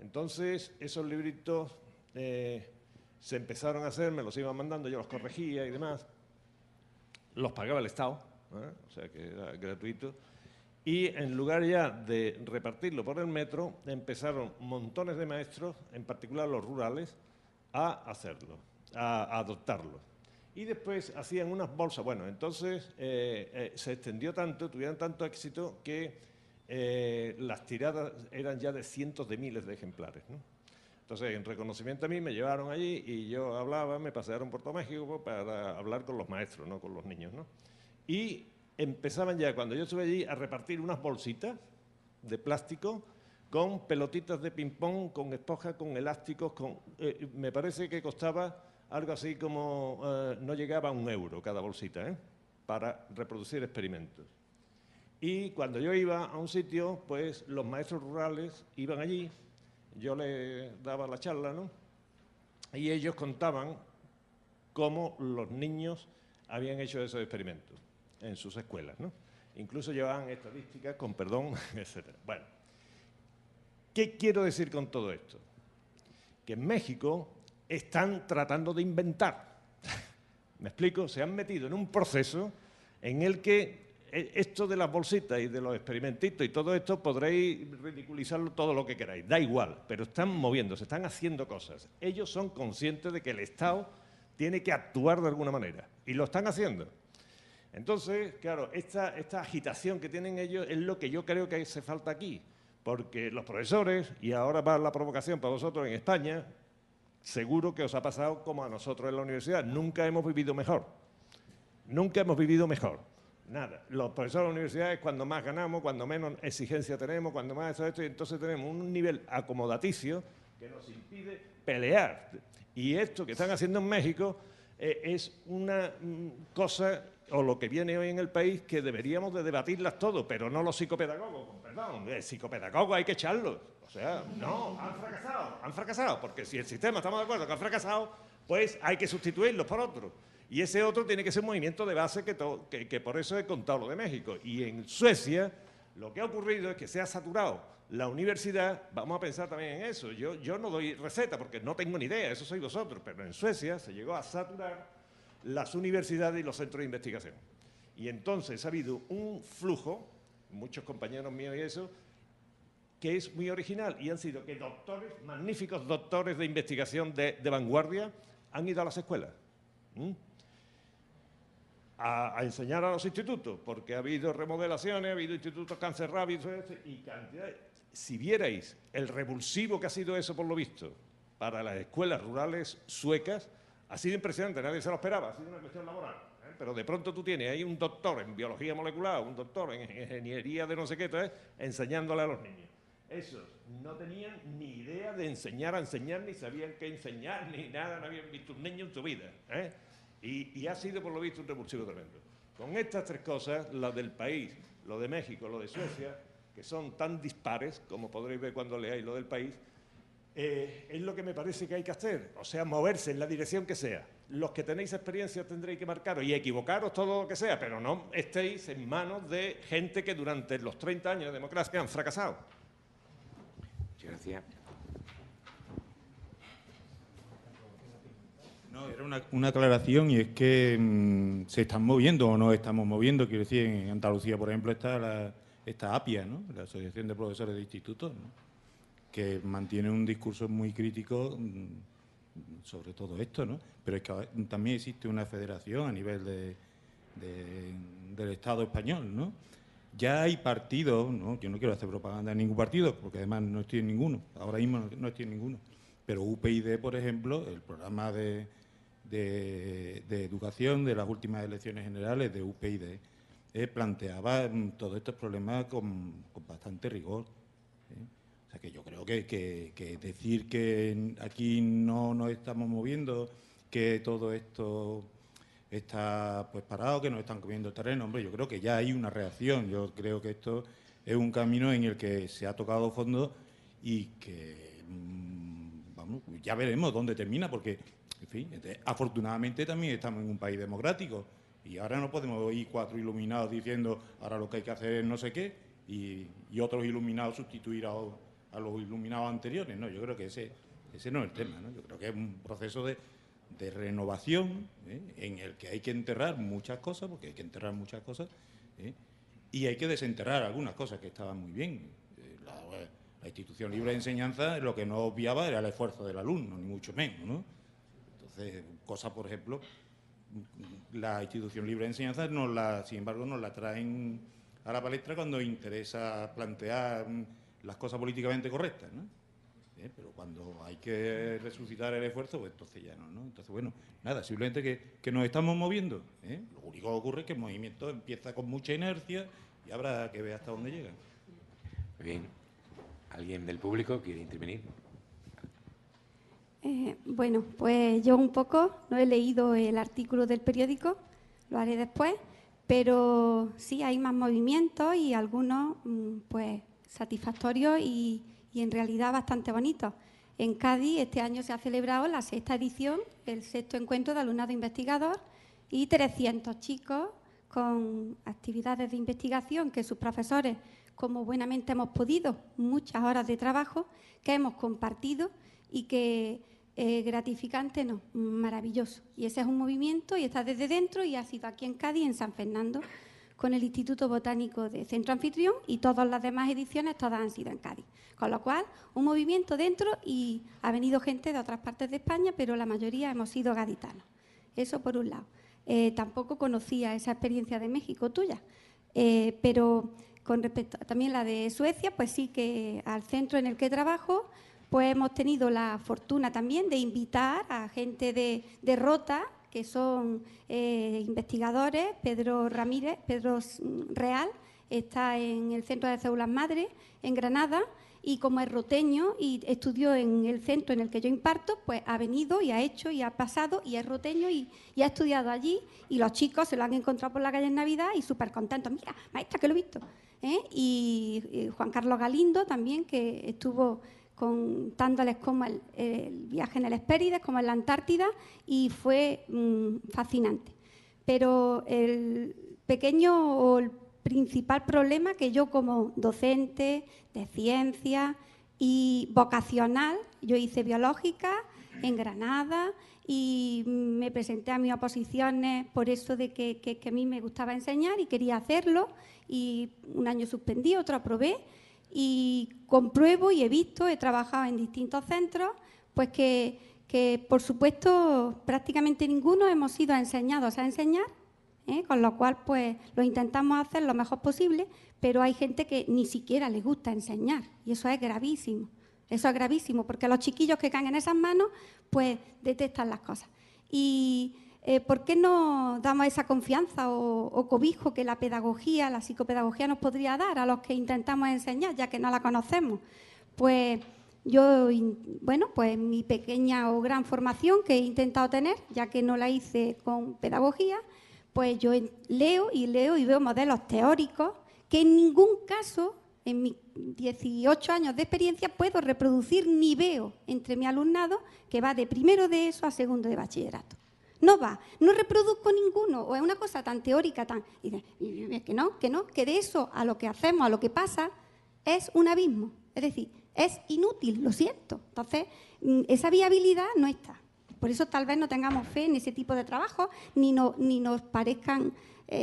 Entonces esos libritos se empezaron a hacer, me los iban mandando, yo los corregía y demás. Los pagaba el Estado, o sea que era gratuito. Y en lugar ya de repartirlo por el metro, empezaron montones de maestros, en particular los rurales, a hacerlo, a adoptarlo. Y después hacían unas bolsas. Bueno, entonces se extendió tanto, tuvieron tanto éxito que las tiradas eran ya de cientos de miles de ejemplares, ¿no? Entonces, en reconocimiento a mí, me llevaron allí y yo hablaba, me pasearon por todo México para hablar con los maestros, no con los niños, ¿no? Y empezaban ya, cuando yo estuve allí, a repartir unas bolsitas de plástico con pelotitas de ping-pong, con esponjas, con elásticos, me parece que costaba algo así como, no llegaba a €1 cada bolsita, para reproducir experimentos. Y cuando yo iba a un sitio, pues los maestros rurales iban allí, yo les daba la charla, ¿no? Y ellos contaban cómo los niños habían hecho esos experimentos en sus escuelas, ¿no? Incluso llevaban estadísticas con perdón, etc. Bueno, ¿qué quiero decir con todo esto? Que en México están tratando de inventar. ¿Me explico? Se han metido en un proceso en el que esto de las bolsitas y de los experimentitos y todo esto podréis ridiculizarlo todo lo que queráis, da igual, pero están moviéndose, están haciendo cosas. Ellos son conscientes de que el Estado tiene que actuar de alguna manera y lo están haciendo. Entonces, claro, esta agitación que tienen ellos es lo que yo creo que hace falta aquí, porque los profesores, y ahora va la provocación para vosotros en España, seguro que os ha pasado como a nosotros en la universidad, nunca hemos vivido mejor, nunca hemos vivido mejor. Nada, los profesores de la universidad es cuando más ganamos, cuando menos exigencia tenemos, cuando más esto, y entonces tenemos un nivel acomodaticio que nos impide pelear. Y esto que están haciendo en México es una cosa, o lo que viene hoy en el país, que deberíamos de debatirlas todos, pero no los psicopedagogos, con perdón, el psicopedagogo hay que echarlos. O sea, no, han fracasado, porque si el sistema, estamos de acuerdo que ha fracasado, pues hay que sustituirlos por otros. Y ese otro tiene que ser un movimiento de base que por eso he contado lo de México. Y en Suecia lo que ha ocurrido es que se ha saturado la universidad. Vamos a pensar también en eso. Yo no doy receta porque no tengo ni idea, eso sois vosotros, pero en Suecia se llegó a saturar las universidades y los centros de investigación. Y entonces ha habido un flujo, muchos compañeros míos y eso, que es muy original, y han sido que doctores, magníficos doctores de investigación de vanguardia, han ido a las escuelas a enseñar a los institutos, porque ha habido remodelaciones, ha habido institutos que han cerrado, y cantidades. Si vierais el revulsivo que ha sido eso, por lo visto, para las escuelas rurales suecas, ha sido impresionante, nadie se lo esperaba, ha sido una cuestión laboral. Pero de pronto tú tienes ahí un doctor en biología molecular, un doctor en ingeniería de no sé qué, enseñándole a los niños. Esos no tenían ni idea de enseñar a enseñar, ni sabían qué enseñar, ni nada, no habían visto un niño en su vida. Y ha sido, por lo visto, un revulsivo tremendo. Con estas tres cosas, la del país, lo de México, lo de Suecia, que son tan dispares, como podréis ver cuando leáis lo del país, es lo que me parece que hay que hacer. O sea, moverse en la dirección que sea. Los que tenéis experiencia tendréis que marcaros y equivocaros todo lo que sea, pero no estéis en manos de gente que durante los 30 años de democracia han fracasado. Muchas gracias. No, era una aclaración, y es que se están moviendo o no estamos moviendo. Quiero decir, en Andalucía, por ejemplo, está APIA, ¿no?, la Asociación de Profesores de Institutos, ¿no?, que mantiene un discurso muy crítico sobre todo esto, ¿no? Pero es que también existe una federación a nivel del Estado español, ¿no? Ya hay partidos, ¿no? Yo no quiero hacer propaganda en ningún partido, porque además no estoy en ninguno, ahora mismo no estoy en ninguno, pero UPyD, por ejemplo, el programa de educación de las últimas elecciones generales de UPyD, planteaba todos estos problemas con bastante rigor. O sea, que yo creo que decir que aquí no nos estamos moviendo, que todo esto está pues parado, que nos están comiendo el terreno, hombre, yo creo que ya hay una reacción. Yo creo que esto es un camino en el que se ha tocado fondo y que, vamos, ya veremos dónde termina, porque, en fin, afortunadamente también estamos en un país democrático y ahora no podemos oír cuatro iluminados diciendo ahora lo que hay que hacer es no sé qué y otros iluminados sustituir a los iluminados anteriores. No, yo creo que ese no es el tema, ¿no? Yo creo que es un proceso de renovación, en el que hay que enterrar muchas cosas, porque hay que enterrar muchas cosas, y hay que desenterrar algunas cosas que estaban muy bien. La institución libre de enseñanza lo que no obviaba era el esfuerzo del alumno, ni mucho menos, ¿no? Entonces, cosas, por ejemplo, la institución libre de enseñanza, sin embargo, nos la traen a la palestra cuando interesa plantear las cosas políticamente correctas, ¿no? Pero cuando hay que resucitar el esfuerzo, pues entonces ya no, ¿no? Entonces, bueno, nada, simplemente que nos estamos moviendo, ¿eh? Lo único que ocurre es que el movimiento empieza con mucha inercia y habrá que ver hasta dónde llega. Muy bien. ¿Alguien del público quiere intervenir? Bueno, pues yo un poco, no he leído el artículo del periódico, lo haré después, pero sí hay más movimientos y algunos, pues, satisfactorios y en realidad bastante bonitos. En Cádiz este año se ha celebrado la 6ª edición, el 6º encuentro de alumnado investigador, y 300 chicos con actividades de investigación que sus profesores, como buenamente hemos podido, muchas horas de trabajo que hemos compartido y que gratificante, no, maravilloso. Y ese es un movimiento y está desde dentro y ha sido aquí en Cádiz, en San Fernando, con el Instituto Botánico de Centro Anfitrión, y todas las demás ediciones, todas han sido en Cádiz. Con lo cual, un movimiento dentro, y ha venido gente de otras partes de España, pero la mayoría hemos sido gaditanos. Eso por un lado. Tampoco conocía esa experiencia de México tuya, pero con respecto a también la de Suecia, pues sí que al centro en el que trabajo, pues hemos tenido la fortuna también de invitar a gente de Rota, que son investigadores. Pedro Real está en el Centro de Células Madre, en Granada, y como es roteño y estudió en el centro en el que yo imparto, pues ha venido y ha hecho y ha pasado y es roteño y ha estudiado allí, y los chicos se lo han encontrado por la calle en Navidad y súper contentos. Mira, maestra, que lo he visto. Y Juan Carlos Galindo también, que estuvo contándoles cómo el viaje en el Hespérides, como en la Antártida, y fue fascinante. Pero el pequeño o el principal problema que yo, como docente de ciencia y vocacional, yo hice biológica en Granada y me presenté a mis oposiciones por eso de que a mí me gustaba enseñar y quería hacerlo, y un año suspendí, otro aprobé, y compruebo y he visto, he trabajado en distintos centros, pues que por supuesto prácticamente ninguno hemos sido enseñados a enseñar, con lo cual pues lo intentamos hacer lo mejor posible, pero hay gente que ni siquiera les gusta enseñar, y eso es gravísimo. Eso es gravísimo, porque los chiquillos que caen en esas manos pues detestan las cosas. Y ¿por qué no damos esa confianza o cobijo que la pedagogía, la psicopedagogía nos podría dar a los que intentamos enseñar, ya que no la conocemos? Pues yo, bueno, pues mi pequeña o gran formación que he intentado tener, ya que no la hice con pedagogía, pues yo leo y veo modelos teóricos que en ningún caso, en mis 18 años de experiencia, puedo reproducir ni veo entre mi alumnado, que va de primero de ESO a segundo de bachillerato. No va, no reproduzco ninguno, o es una cosa tan teórica, que de eso a lo que hacemos, a lo que pasa, es un abismo. Es decir, es inútil, lo siento. Entonces, esa viabilidad no está. Por eso tal vez no tengamos fe en ese tipo de trabajo, ni nos parezcan,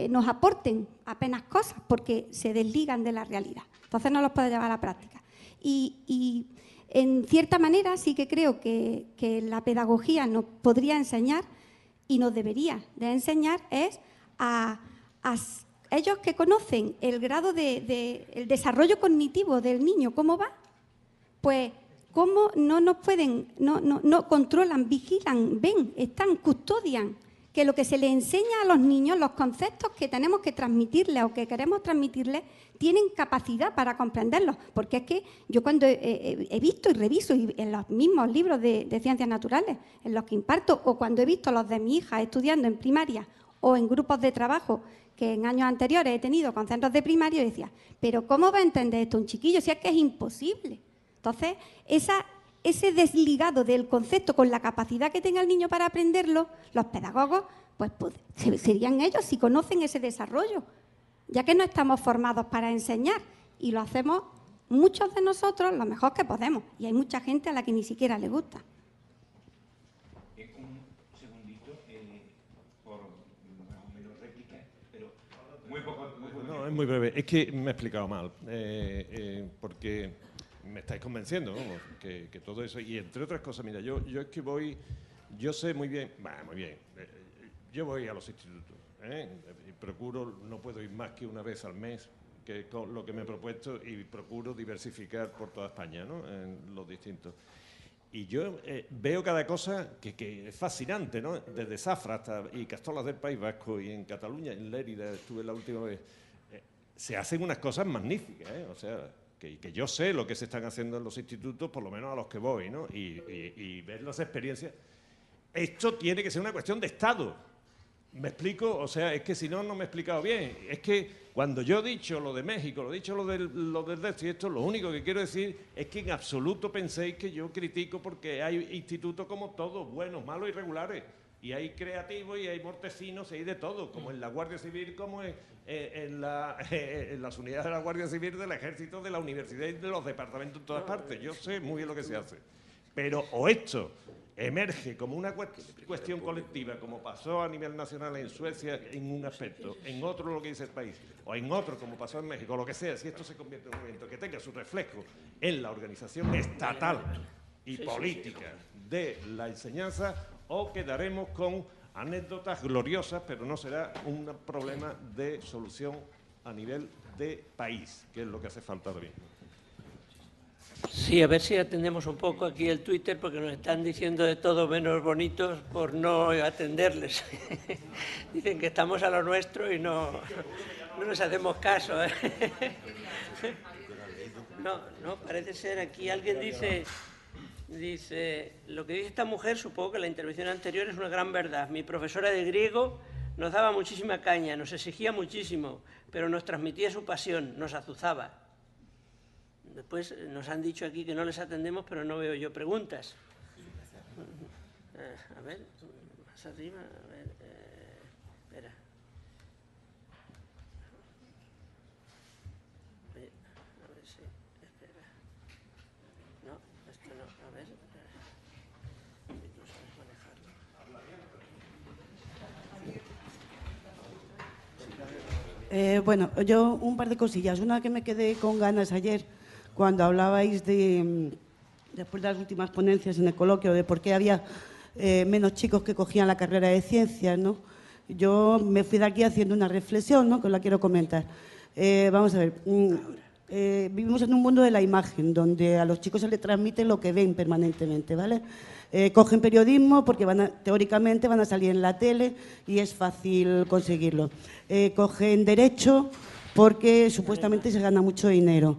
nos aporten apenas cosas, porque se desligan de la realidad. Entonces no los puede llevar a la práctica. Y en cierta manera sí que creo que la pedagogía nos podría enseñar y nos debería de enseñar es a ellos que conocen el grado el desarrollo cognitivo del niño, cómo va, pues cómo no nos pueden, no controlan, vigilan, ven, custodian, que lo que se les enseña a los niños, los conceptos que tenemos que transmitirles o que queremos transmitirles, tienen capacidad para comprenderlos. Porque es que yo cuando he visto y reviso en los mismos libros de ciencias naturales en los que imparto, o cuando he visto los de mi hija estudiando en primaria o en grupos de trabajo que en años anteriores he tenido con centros de primaria, yo decía, pero ¿cómo va a entender esto un chiquillo si es que es imposible? Entonces, ese desligado del concepto con la capacidad que tenga el niño para aprenderlo, los pedagogos, pues serían ellos si conocen ese desarrollo, ya que no estamos formados para enseñar y lo hacemos muchos de nosotros lo mejor que podemos, y hay mucha gente a la que ni siquiera le gusta. Un segundito, por más o menos réplica, pero muy poco. No, es muy breve. Es que me he explicado mal, porque me estáis convenciendo, vamos, que todo eso, y entre otras cosas, mira, yo es que yo sé muy bien, yo voy a los institutos, y procuro, no puedo ir más que una vez al mes, que es lo que me he propuesto, y procuro diversificar por toda España, ¿no?, en los distintos. Y yo veo cada cosa que es fascinante, ¿no?, desde Zafra hasta y Castolas del País Vasco, y en Cataluña, en Lérida, estuve la última vez, se hacen unas cosas magníficas, o sea, que yo sé lo que se están haciendo en los institutos, por lo menos a los que voy, ¿no?, y ver las experiencias. Esto tiene que ser una cuestión de Estado. ¿Me explico? O sea, es que si no, no me he explicado bien. Es que cuando yo he dicho lo de México, lo he dicho lo del resto y esto, lo único que quiero decir es que en absoluto penséis que yo critico, porque hay institutos como todos, buenos, malos y regulares. Y hay creativos y hay mortecinos y hay de todo, como en la Guardia Civil, como en las unidades de la Guardia Civil, del Ejército, de la Universidad y de los departamentos en todas partes. Yo sé muy bien lo que se hace. Pero o esto emerge como una cuestión colectiva, como pasó a nivel nacional en Suecia en un aspecto, en otro lo que dice el país, o en otro como pasó en México, lo que sea, si esto se convierte en un movimiento que tenga su reflejo en la organización estatal y política de la enseñanza, o quedaremos con anécdotas gloriosas, pero no será un problema de solución a nivel de país, que es lo que hace falta ahora mismo. Sí, a ver si atendemos un poco aquí el Twitter, porque nos están diciendo de todo menos bonitos por no atenderles. Dicen que estamos a lo nuestro y no nos hacemos caso. No, parece ser aquí alguien dice, lo que dice esta mujer, supongo que la intervención anterior es una gran verdad. Mi profesora de griego nos daba muchísima caña, nos exigía muchísimo, pero nos transmitía su pasión, nos azuzaba. Después nos han dicho aquí que no les atendemos, pero no veo yo preguntas. A ver, más arriba, a ver, espera. A ver si, espera. No, esto no, a ver. No sabes manejarlo. Bueno, yo un par de cosillas. Una que me quedé con ganas ayer, cuando hablabais después de las últimas ponencias en el coloquio, de por qué había menos chicos que cogían la carrera de ciencias, ¿no? Yo me fui de aquí haciendo una reflexión, ¿no?, que os la quiero comentar. Vamos a ver, vivimos en un mundo de la imagen, donde a los chicos se les transmite lo que ven permanentemente, ¿vale? Cogen periodismo porque teóricamente van a salir en la tele y es fácil conseguirlo. Cogen derecho porque supuestamente se gana mucho dinero.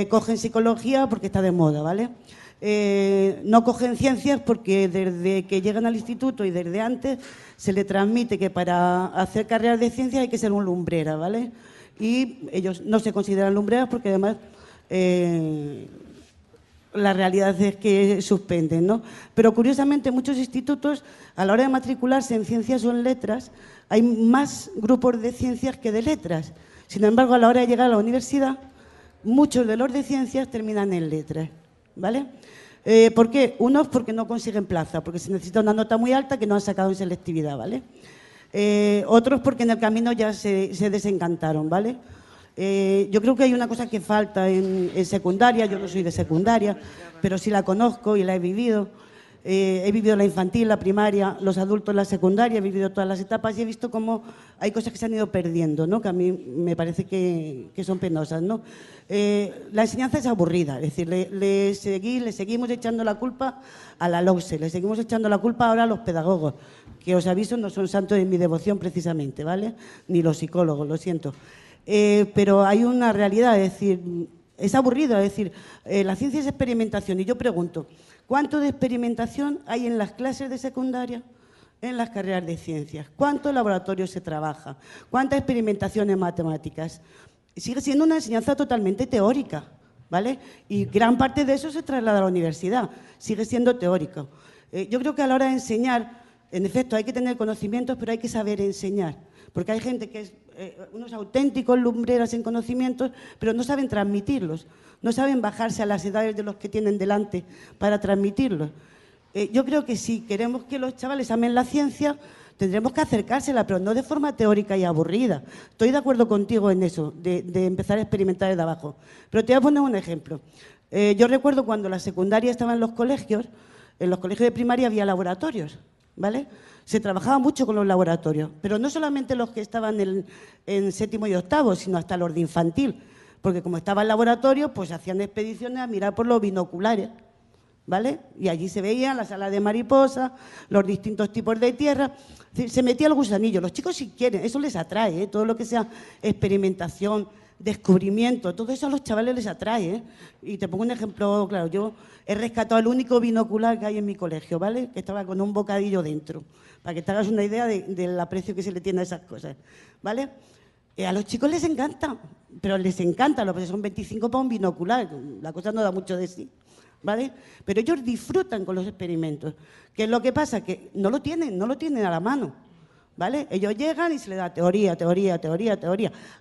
Cogen psicología porque está de moda, ¿vale? No cogen ciencias porque desde que llegan al instituto y desde antes se les transmite que para hacer carreras de ciencias hay que ser un lumbrera, ¿vale? Y ellos no se consideran lumbreras porque además la realidad es que suspenden, ¿no? Pero curiosamente en muchos institutos, a la hora de matricularse en ciencias o en letras, hay más grupos de ciencias que de letras. Sin embargo, a la hora de llegar a la universidad, muchos de los de ciencias terminan en letras, ¿vale? ¿Por qué? Unos porque no consiguen plaza, porque se necesita una nota muy alta que no han sacado en selectividad, ¿vale? Otros porque en el camino ya se desencantaron, ¿vale? Yo creo que hay una cosa que falta en secundaria. Yo no soy de secundaria, pero sí la conozco y la he vivido. He vivido la infantil, la primaria, los adultos, la secundaria, he vivido todas las etapas y he visto cómo hay cosas que se han ido perdiendo, ¿no?, que a mí me parece que son penosas, ¿no? La enseñanza es aburrida, es decir, le seguimos echando la culpa a la LOCSE, le seguimos echando la culpa ahora a los pedagogos, que os aviso no son santos de mi devoción precisamente, ¿vale? Ni los psicólogos, lo siento. Pero hay una realidad, es decir, es aburrido, es decir, la ciencia es experimentación y yo pregunto, ¿cuánto de experimentación hay en las clases de secundaria, en las carreras de ciencias? ¿Cuántos laboratorios se trabaja? ¿Cuánta experimentación en matemáticas? Sigue siendo una enseñanza totalmente teórica, ¿vale? Y gran parte de eso se traslada a la universidad, sigue siendo teórico. Yo creo que a la hora de enseñar, en efecto, hay que tener conocimientos, pero hay que saber enseñar, porque hay gente que es unos auténticos lumbreras en conocimientos, pero no saben transmitirlos, no saben bajarse a las edades de los que tienen delante para transmitirlos. Yo creo que si queremos que los chavales amen la ciencia, tendremos que acercársela, pero no de forma teórica y aburrida. Estoy de acuerdo contigo en eso, de empezar a experimentar desde abajo. Pero te voy a poner un ejemplo. Yo recuerdo cuando la secundaria estaba en los colegios de primaria había laboratorios, ¿vale? Se trabajaba mucho con los laboratorios, pero no solamente los que estaban en séptimo y octavo, sino hasta los de infantil, porque como estaba el laboratorio, pues hacían expediciones a mirar por los binoculares, ¿vale? Y allí se veían las alas de mariposa, los distintos tipos de tierra, se metía el gusanillo. Los chicos si quieren, eso les atrae, todo lo que sea experimentación, descubrimiento, todo eso a los chavales les atrae, Y te pongo un ejemplo, claro, yo he rescatado el único binocular que hay en mi colegio, ¿vale? Que estaba con un bocadillo dentro, para que te hagas una idea del aprecio que se le tiene a esas cosas, ¿vale? A los chicos les encanta, pero les encanta, los profesores son 25 para un binocular, la cosa no da mucho de sí, ¿vale? Pero ellos disfrutan con los experimentos. ¿Qué es lo que pasa? Que no lo tienen a la mano, ¿vale? Ellos llegan y se les da teoría,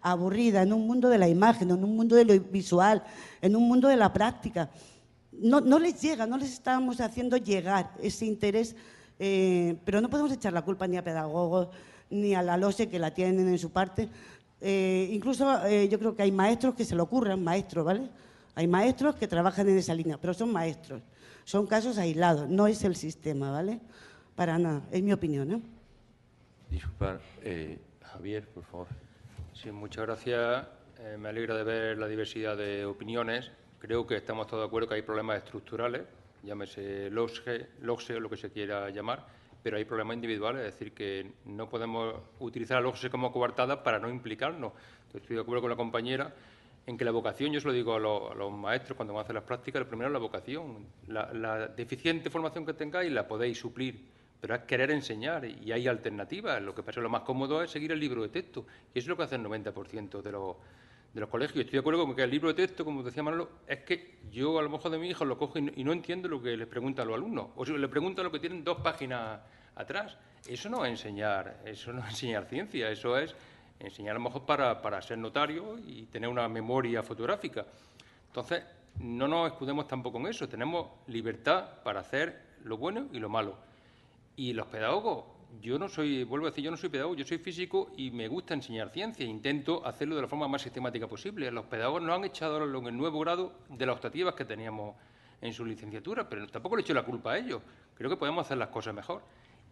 aburrida, en un mundo de la imagen, en un mundo de lo visual, en un mundo de la práctica. No les llega, no les estamos haciendo llegar ese interés, pero no podemos echar la culpa ni a pedagogos ni a la LOCSE, que la tienen en su parte. Incluso yo creo que hay maestros que se le ocurran, maestros, ¿vale? Hay maestros que trabajan en esa línea, pero son maestros, son casos aislados, no es el sistema, ¿vale? Para nada, es mi opinión, ¿eh? Disculpad, Javier, por favor. Sí, muchas gracias. Me alegra de ver la diversidad de opiniones. Creo que estamos todos de acuerdo que hay problemas estructurales, llámese LOCSE o lo que se quiera llamar, pero hay problemas individuales, es decir, que no podemos utilizar a LOCSE como coartada para no implicarnos. Estoy de acuerdo con la compañera en que la vocación, yo se lo digo a los maestros cuando van a hacer las prácticas, lo primero es la vocación. La deficiente formación que tengáis la podéis suplir, pero es querer enseñar y hay alternativas. Lo que pasa es que lo más cómodo es seguir el libro de texto, y eso es lo que hace el 90% de los colegios. Estoy de acuerdo con que el libro de texto, como decía Manolo, es que yo a lo mejor de mi hijo lo cojo y no entiendo lo que les pregunta a los alumnos, o si le preguntan lo que tienen 2 páginas atrás. Eso no es enseñar ciencia, eso es enseñar a lo mejor para ser notario y tener una memoria fotográfica. Entonces, no nos escudemos tampoco en eso, tenemos libertad para hacer lo bueno y lo malo. Y los pedagogos, vuelvo a decir, yo no soy pedagogo, yo soy físico y me gusta enseñar ciencia, intento hacerlo de la forma más sistemática posible. Los pedagogos nos han echado en el nuevo grado de las optativas que teníamos en su licenciatura, pero tampoco le echo la culpa a ellos, creo que podemos hacer las cosas mejor.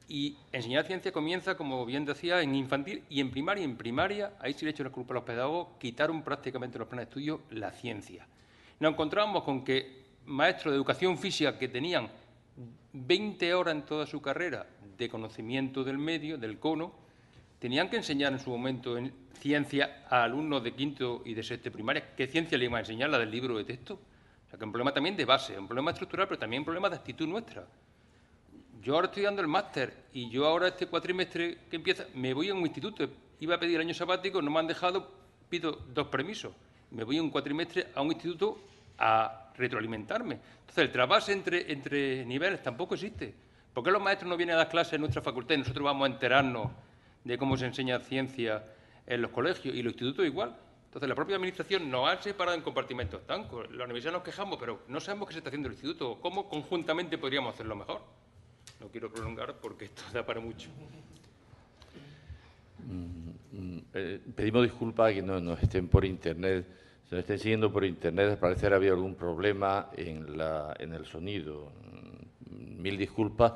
Y enseñar ciencia comienza, como bien decía, en infantil y en primaria. En primaria, ahí sí le echo la culpa a los pedagogos, quitaron prácticamente los planes de estudio la ciencia. Nos encontramos con que maestros de educación física que tenían 20 horas en toda su carrera de conocimiento del medio, del cono, tenían que enseñar en su momento en ciencia a alumnos de 5º y de 6º primaria. ¿Qué ciencia le iban a enseñar? La del libro de texto. O sea, que es un problema también de base, un problema estructural, pero también un problema de actitud nuestra. Yo ahora estoy dando el máster y yo ahora este cuatrimestre que empieza me voy a un instituto. Iba a pedir el año sabático, no me han dejado, pido 2 permisos. Me voy un cuatrimestre a un instituto a retroalimentarme. Entonces, el trasvase entre niveles tampoco existe. ¿Por qué los maestros no vienen a dar clases en nuestra facultad y nosotros vamos a enterarnos de cómo se enseña ciencia en los colegios y los institutos igual? Entonces, la propia administración nos ha separado en compartimentos estancos. La universidad nos quejamos, pero no sabemos qué se está haciendo en el instituto. ¿Cómo conjuntamente podríamos hacerlo mejor? No quiero prolongar porque esto da para mucho. Pedimos disculpas a que no estén por Internet. Si nos estén siguiendo por Internet, al parecer había algún problema en el sonido. Mil disculpas.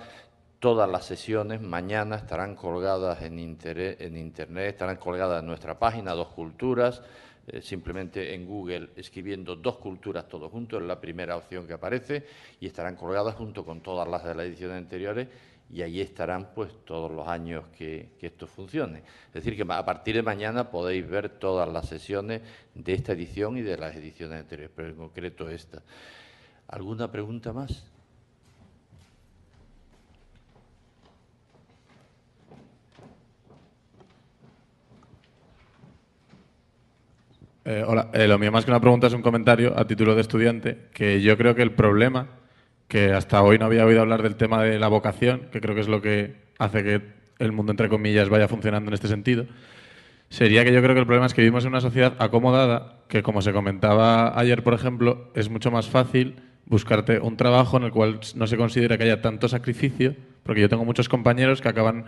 Todas las sesiones mañana estarán colgadas en Internet, estarán colgadas en nuestra página, 2 Culturas. Simplemente en Google escribiendo 2 Culturas todos juntos, es la primera opción que aparece, y estarán colgadas junto con todas las de las ediciones anteriores, y ahí estarán pues todos los años que esto funcione. Es decir, que a partir de mañana podéis ver todas las sesiones de esta edición y de las ediciones anteriores, pero en concreto esta. ¿Alguna pregunta más? Hola, lo mío más que una pregunta es un comentario a título de estudiante, que yo creo que el problema, que hasta hoy no había oído hablar del tema de la vocación, que creo que es lo que hace que el mundo, entre comillas, vaya funcionando en este sentido, sería que yo creo que el problema es que vivimos en una sociedad acomodada, que como se comentaba ayer, por ejemplo, es mucho más fácil buscarte un trabajo en el cual no se considera que haya tanto sacrificio, porque yo tengo muchos compañeros que acaban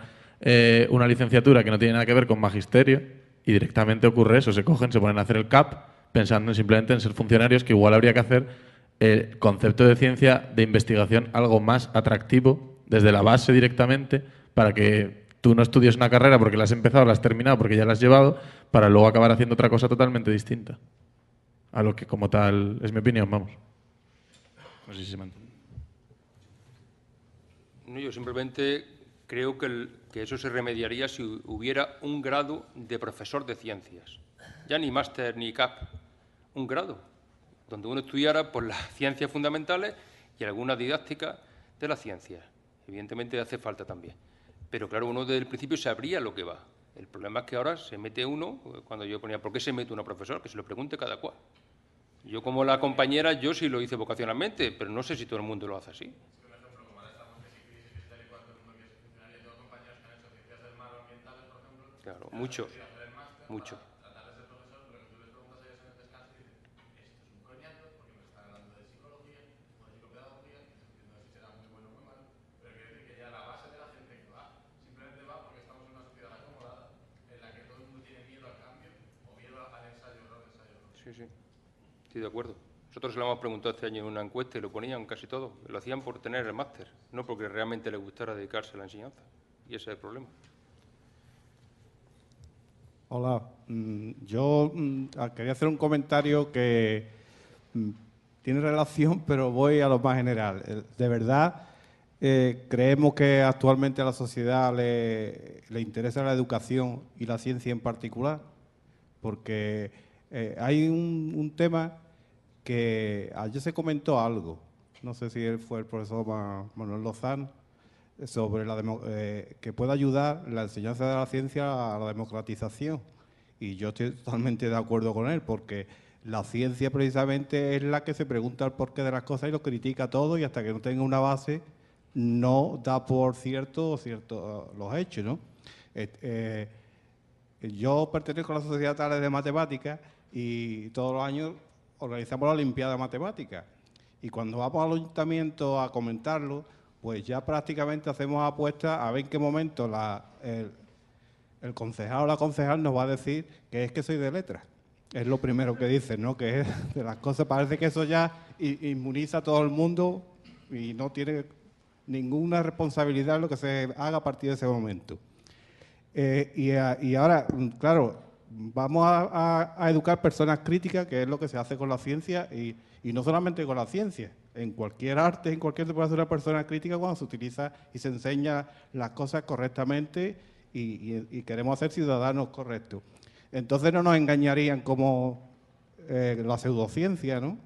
una licenciatura que no tiene nada que ver con magisterio, y directamente ocurre eso, se ponen a hacer el CAP pensando simplemente en ser funcionarios, que igual habría que hacer el concepto de ciencia de investigación algo más atractivo desde la base directamente, para que tú no estudies una carrera porque la has empezado, la has terminado, porque ya la has llevado, para luego acabar haciendo otra cosa totalmente distinta a lo que como tal es mi opinión, vamos. No sé si se me entiende. No, yo simplemente creo que eso se remediaría si hubiera un grado de profesor de ciencias. Ya ni máster ni CAP, un grado, donde uno estudiara por las ciencias fundamentales y alguna didáctica de las ciencias. Evidentemente hace falta también. Pero claro, uno desde el principio sabría lo que va. El problema es que ahora se mete uno, cuando yo ponía, ¿por qué se mete una profesora? Que se lo pregunte cada cual. Yo como la compañera, yo sí lo hice vocacionalmente, pero no sé si todo el mundo lo hace así. Claro, mucho. Sí. Estoy de acuerdo. Nosotros se lo hemos preguntado este año en una encuesta y lo ponían casi todos. Lo hacían por tener el máster, no porque realmente les gustara dedicarse a la enseñanza. Y ese es el problema. Hola. Yo quería hacer un comentario que tiene relación, pero voy a lo más general. De verdad, creemos que actualmente a la sociedad le interesa la educación y la ciencia en particular, porque Hay un tema que ayer se comentó algo, no sé si fue el profesor Manuel Lozán, sobre que puede ayudar la enseñanza de la ciencia a la democratización. Y yo estoy totalmente de acuerdo con él, porque la ciencia precisamente es la que se pregunta el porqué de las cosas y lo critica todo, y hasta que no tenga una base no da por cierto los hechos, ¿no? Yo pertenezco a la Sociedad Tales de Matemáticas y todos los años organizamos la Olimpiada de Matemáticas. Y cuando vamos al ayuntamiento a comentarlo, pues ya prácticamente hacemos apuestas a ver en qué momento el concejal o la concejal nos va a decir que es que soy de letras. Es lo primero que dicen, ¿no? Que es de las cosas, parece que eso ya inmuniza a todo el mundo y no tiene ninguna responsabilidad en lo que se haga a partir de ese momento. Y ahora, claro, vamos a educar personas críticas, que es lo que se hace con la ciencia, y no solamente con la ciencia. En cualquier arte, en cualquier se puede hacer una persona crítica cuando se utiliza y se enseña las cosas correctamente y queremos ser ciudadanos correctos. Entonces no nos engañarían como la pseudociencia, ¿no?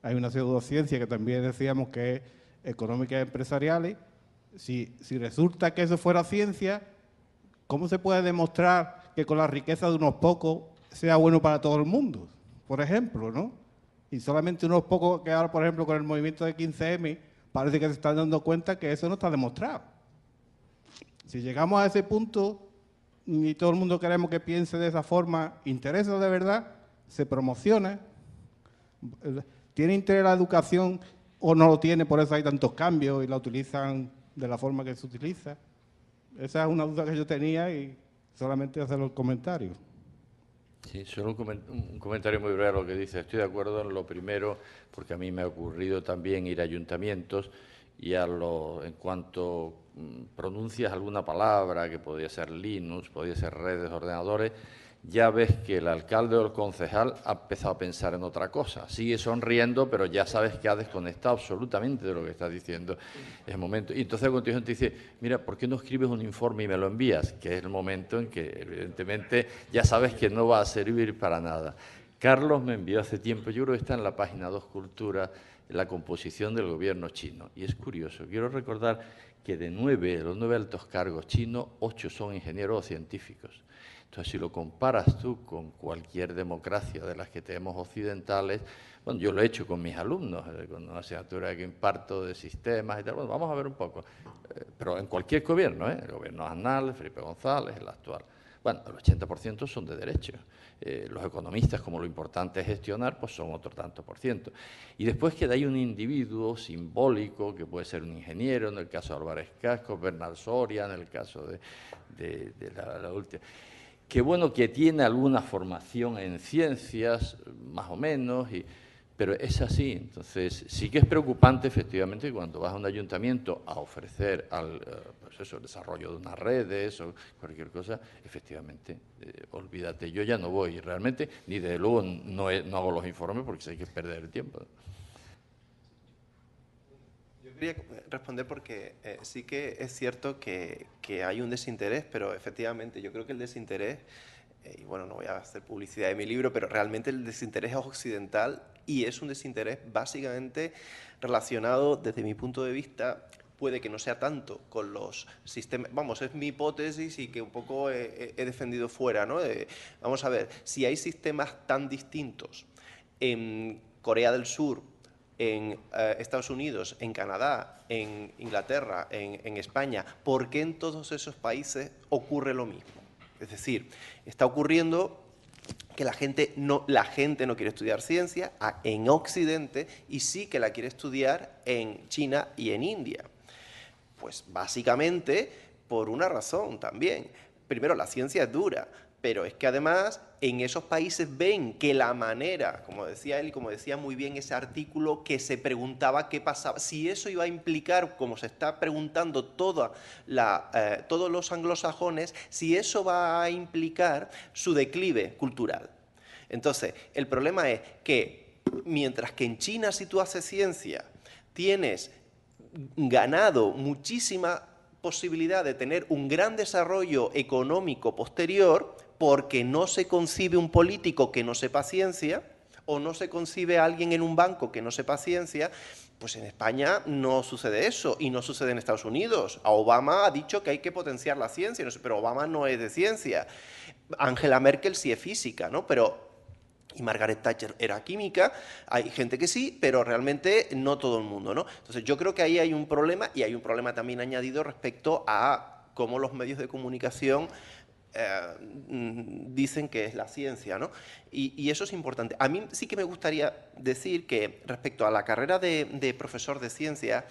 Hay una pseudociencia que también decíamos que es económica y empresariales. Si resulta que eso fuera ciencia, ¿cómo se puede demostrar que con la riqueza de unos pocos sea bueno para todo el mundo? Por ejemplo, ¿no? Y solamente unos pocos que ahora, por ejemplo, con el movimiento de 15M, parece que se están dando cuenta que eso no está demostrado. Si llegamos a ese punto y todo el mundo queremos que piense de esa forma, interesa de verdad, se promociona, tiene interés la educación o no lo tiene, por eso hay tantos cambios y la utilizan de la forma que se utiliza. Esa es una duda que yo tenía y solamente hacer los comentarios. Sí, solo un comentario muy breve a lo que dice. Estoy de acuerdo en lo primero, porque a mí me ha ocurrido también ir a ayuntamientos y en cuanto pronuncias alguna palabra, que podría ser Linux, podría ser redes, ordenadores, ya ves que el alcalde o el concejal ha empezado a pensar en otra cosa. Sigue sonriendo, pero ya sabes que ha desconectado absolutamente de lo que estás diciendo en el momento. Y entonces a continuación te dice, mira, ¿por qué no escribes un informe y me lo envías? Que es el momento en que, evidentemente, ya sabes que no va a servir para nada. Carlos me envió hace tiempo, yo creo que está en la página 2 Cultura, la composición del gobierno chino. Y es curioso, quiero recordar que de los 9 altos cargos chinos, 8 son ingenieros o científicos. Entonces, si lo comparas tú con cualquier democracia de las que tenemos occidentales, bueno, yo lo he hecho con mis alumnos, con una asignatura que imparto de sistemas y tal, bueno, vamos a ver un poco, pero en cualquier gobierno, el gobierno Aznar, Felipe González, el actual, bueno, el 80% son de derecho. Los economistas, como lo importante es gestionar, pues son otro tanto por ciento. Y después queda ahí un individuo simbólico, que puede ser un ingeniero, en el caso de Álvarez Casco, Bernal Soria, en el caso de la última. Qué bueno que tiene alguna formación en ciencias, más o menos, pero es así. Entonces, sí que es preocupante, efectivamente, cuando vas a un ayuntamiento a ofrecer el desarrollo de unas redes o cualquier cosa, efectivamente, olvídate. Yo ya no voy realmente, ni de luego no hago los informes porque sé que es perder el tiempo. Quería responder porque sí que es cierto que hay un desinterés, pero efectivamente yo creo que el desinterés, y bueno, no voy a hacer publicidad de mi libro, pero realmente el desinterés es occidental y es un desinterés básicamente relacionado, desde mi punto de vista, puede que no sea tanto con los sistemas, vamos, es mi hipótesis y que un poco he defendido fuera, ¿no? Vamos a ver, si hay sistemas tan distintos en Corea del Sur, en Estados Unidos, en Canadá, en Inglaterra, en España, ¿por qué en todos esos países ocurre lo mismo? Es decir, está ocurriendo que la gente no quiere estudiar ciencia en Occidente y sí que la quiere estudiar en China y en India. Pues básicamente por una razón también. Primero, la ciencia es dura, pero es que además en esos países ven que la manera, como decía él y como decía muy bien ese artículo, que se preguntaba qué pasaba, si eso iba a implicar, como se está preguntando todos los anglosajones, si eso va a implicar su declive cultural. Entonces, el problema es que mientras que en China, si tú haces ciencia, tienes ganado muchísima posibilidad de tener un gran desarrollo económico posterior, porque no se concibe un político que no sepa ciencia, o no se concibe a alguien en un banco que no sepa ciencia, pues en España no sucede eso, y no sucede en Estados Unidos. A Obama ha dicho que hay que potenciar la ciencia, no sé, pero Obama no es de ciencia. Angela Merkel sí es física, ¿no? Y Margaret Thatcher era química, hay gente que sí, pero realmente no todo el mundo, ¿no? Entonces yo creo que ahí hay un problema, y hay un problema también añadido respecto a cómo los medios de comunicación dicen que es la ciencia, ¿no? Y eso es importante. A mí sí que me gustaría decir que respecto a la carrera de profesor de ciencia,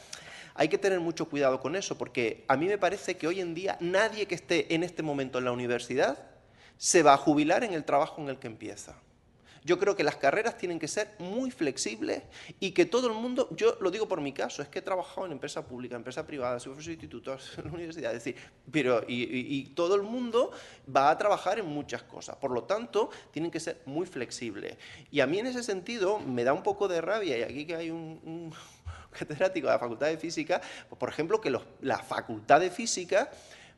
hay que tener mucho cuidado con eso, porque a mí me parece que hoy en día nadie que esté en este momento en la universidad se va a jubilar en el trabajo en el que empieza. Yo creo que las carreras tienen que ser muy flexibles y que todo el mundo, yo lo digo por mi caso, es que he trabajado en empresa pública, empresa privada, soy profesor de institutos, en la universidad, es decir, pero y todo el mundo va a trabajar en muchas cosas, por lo tanto, tienen que ser muy flexibles. Y a mí en ese sentido me da un poco de rabia, y aquí que hay un catedrático de la Facultad de Física, pues, por ejemplo, que la Facultad de Física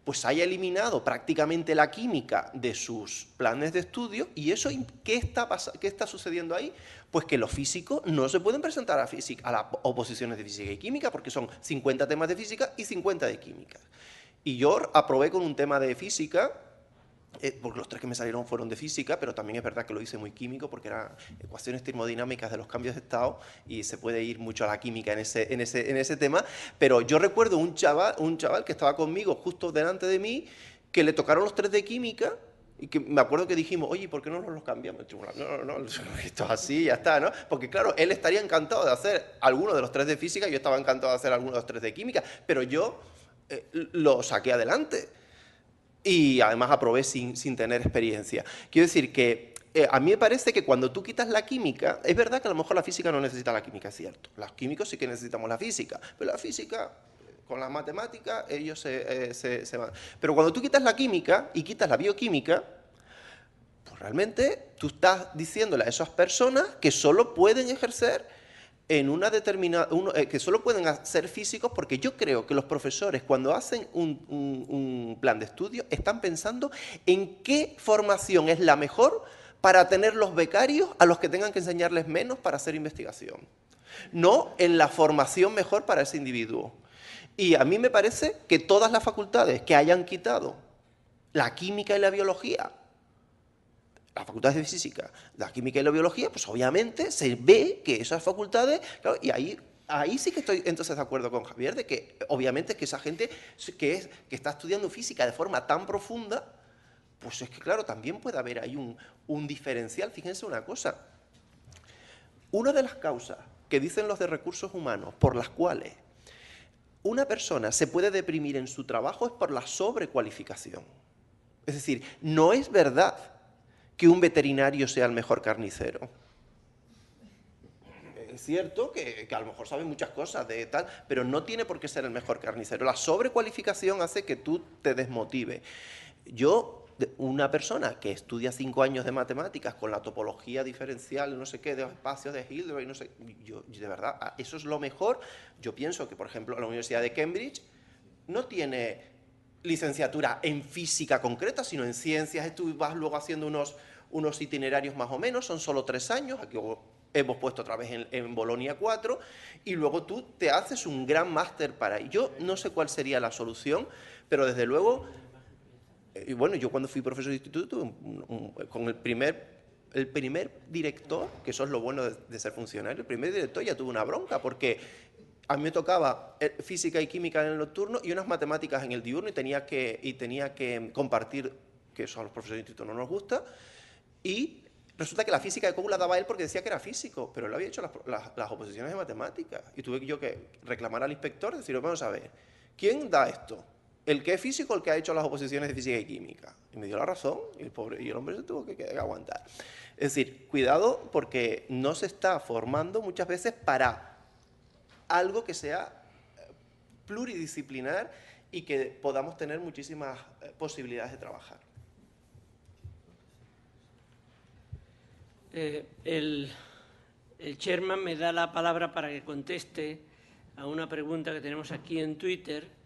pues haya eliminado prácticamente la química de sus planes de estudio. ¿Y eso qué está sucediendo ahí? Pues que los físicos no se pueden presentar a las oposiciones de física y química, porque son 50 temas de física y 50 de química. Y yo aprobé con un tema de física, porque los 3 que me salieron fueron de física, pero también es verdad que lo hice muy químico, porque eran ecuaciones termodinámicas de los cambios de estado, y se puede ir mucho a la química en ese tema. Pero yo recuerdo un chaval que estaba conmigo justo delante de mí, que le tocaron los 3 de química, y que me acuerdo que dijimos, oye, ¿por qué no nos los cambiamos? No, esto es así, ya está, ¿no? Porque claro, él estaría encantado de hacer alguno de los 3 de física, yo estaba encantado de hacer alguno de los 3 de química, pero yo lo saqué adelante. Y además aprobé sin tener experiencia. Quiero decir que a mí me parece que cuando tú quitas la química, es verdad que a lo mejor la física no necesita la química, es cierto. Los químicos sí que necesitamos la física, pero la física, con las matemáticas, ellos se van. Pero cuando tú quitas la química y quitas la bioquímica, pues realmente tú estás diciéndole a esas personas que solo pueden ejercer en una determinada, que solo pueden ser físicos, porque yo creo que los profesores cuando hacen un plan de estudio están pensando en qué formación es la mejor para tener los becarios a los que tengan que enseñarles menos para hacer investigación, no en la formación mejor para ese individuo. Y a mí me parece que todas las facultades que hayan quitado la química y la biología, las facultades de física, la química y la biología, pues obviamente se ve que esas facultades, claro, y ahí sí que estoy entonces de acuerdo con Javier, de que obviamente es que esa gente que está estudiando física de forma tan profunda, pues es que claro, también puede haber ahí un diferencial. Fíjense una cosa, una de las causas que dicen los de recursos humanos por las cuales una persona se puede deprimir en su trabajo es por la sobrecualificación. Es decir, no es verdad que un veterinario sea el mejor carnicero. Es cierto que a lo mejor sabe muchas cosas de tal, pero no tiene por qué ser el mejor carnicero. La sobrecualificación hace que tú te desmotive. Una persona que estudia 5 años de matemáticas con la topología diferencial, no sé qué, de los espacios de Hilbert, no sé, yo de verdad, eso es lo mejor. Yo pienso que, por ejemplo, la Universidad de Cambridge no tiene licenciatura en física concreta, sino en ciencias. Tú vas luego haciendo unos itinerarios más o menos, son solo 3 años, aquí hemos puesto otra vez en Bolonia 4, y luego tú te haces un gran máster para ahí. Yo no sé cuál sería la solución, pero desde luego, y bueno, yo cuando fui profesor de instituto, con el primer director, que eso es lo bueno de ser funcionario, el primer director ya tuvo una bronca, porque a mí me tocaba física y química en el nocturno y unas matemáticas en el diurno, y tenía que compartir, que eso a los profesores de instituto no nos gusta, y resulta que la física de cómula daba él porque decía que era físico, pero él había hecho las oposiciones de matemáticas, y tuve yo que reclamar al inspector, decir, vamos a ver, ¿quién da esto? ¿El que es físico o el que ha hecho las oposiciones de física y química? Y me dio la razón, y el hombre se tuvo que aguantar. Es decir, cuidado, porque no se está formando muchas veces para algo que sea pluridisciplinar y que podamos tener muchísimas posibilidades de trabajar. El chairman me da la palabra para que conteste a una pregunta que tenemos aquí en Twitter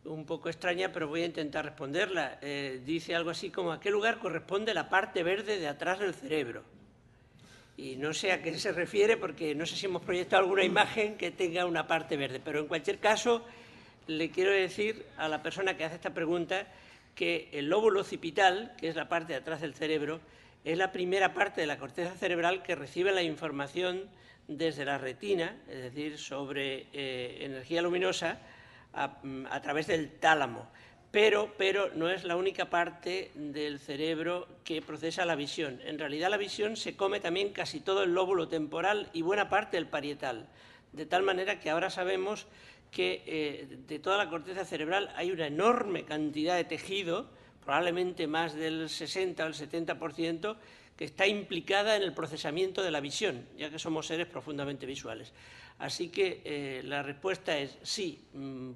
un poco extraña, pero voy a intentar responderla. Dice algo así como: ¿a qué lugar corresponde la parte verde de atrás del cerebro? Y no sé a qué se refiere, porque no sé si hemos proyectado alguna imagen que tenga una parte verde, pero en cualquier caso le quiero decir a la persona que hace esta pregunta que el lóbulo occipital, que es la parte de atrás del cerebro, es la primera parte de la corteza cerebral que recibe la información desde la retina, es decir, sobre energía luminosa, a través del tálamo. Pero no es la única parte del cerebro que procesa la visión. En realidad la visión se come también casi todo el lóbulo temporal y buena parte del parietal, de tal manera que ahora sabemos que de toda la corteza cerebral hay una enorme cantidad de tejido, probablemente más del 60 o el 70%, que está implicada en el procesamiento de la visión, ya que somos seres profundamente visuales. Así que la respuesta es sí,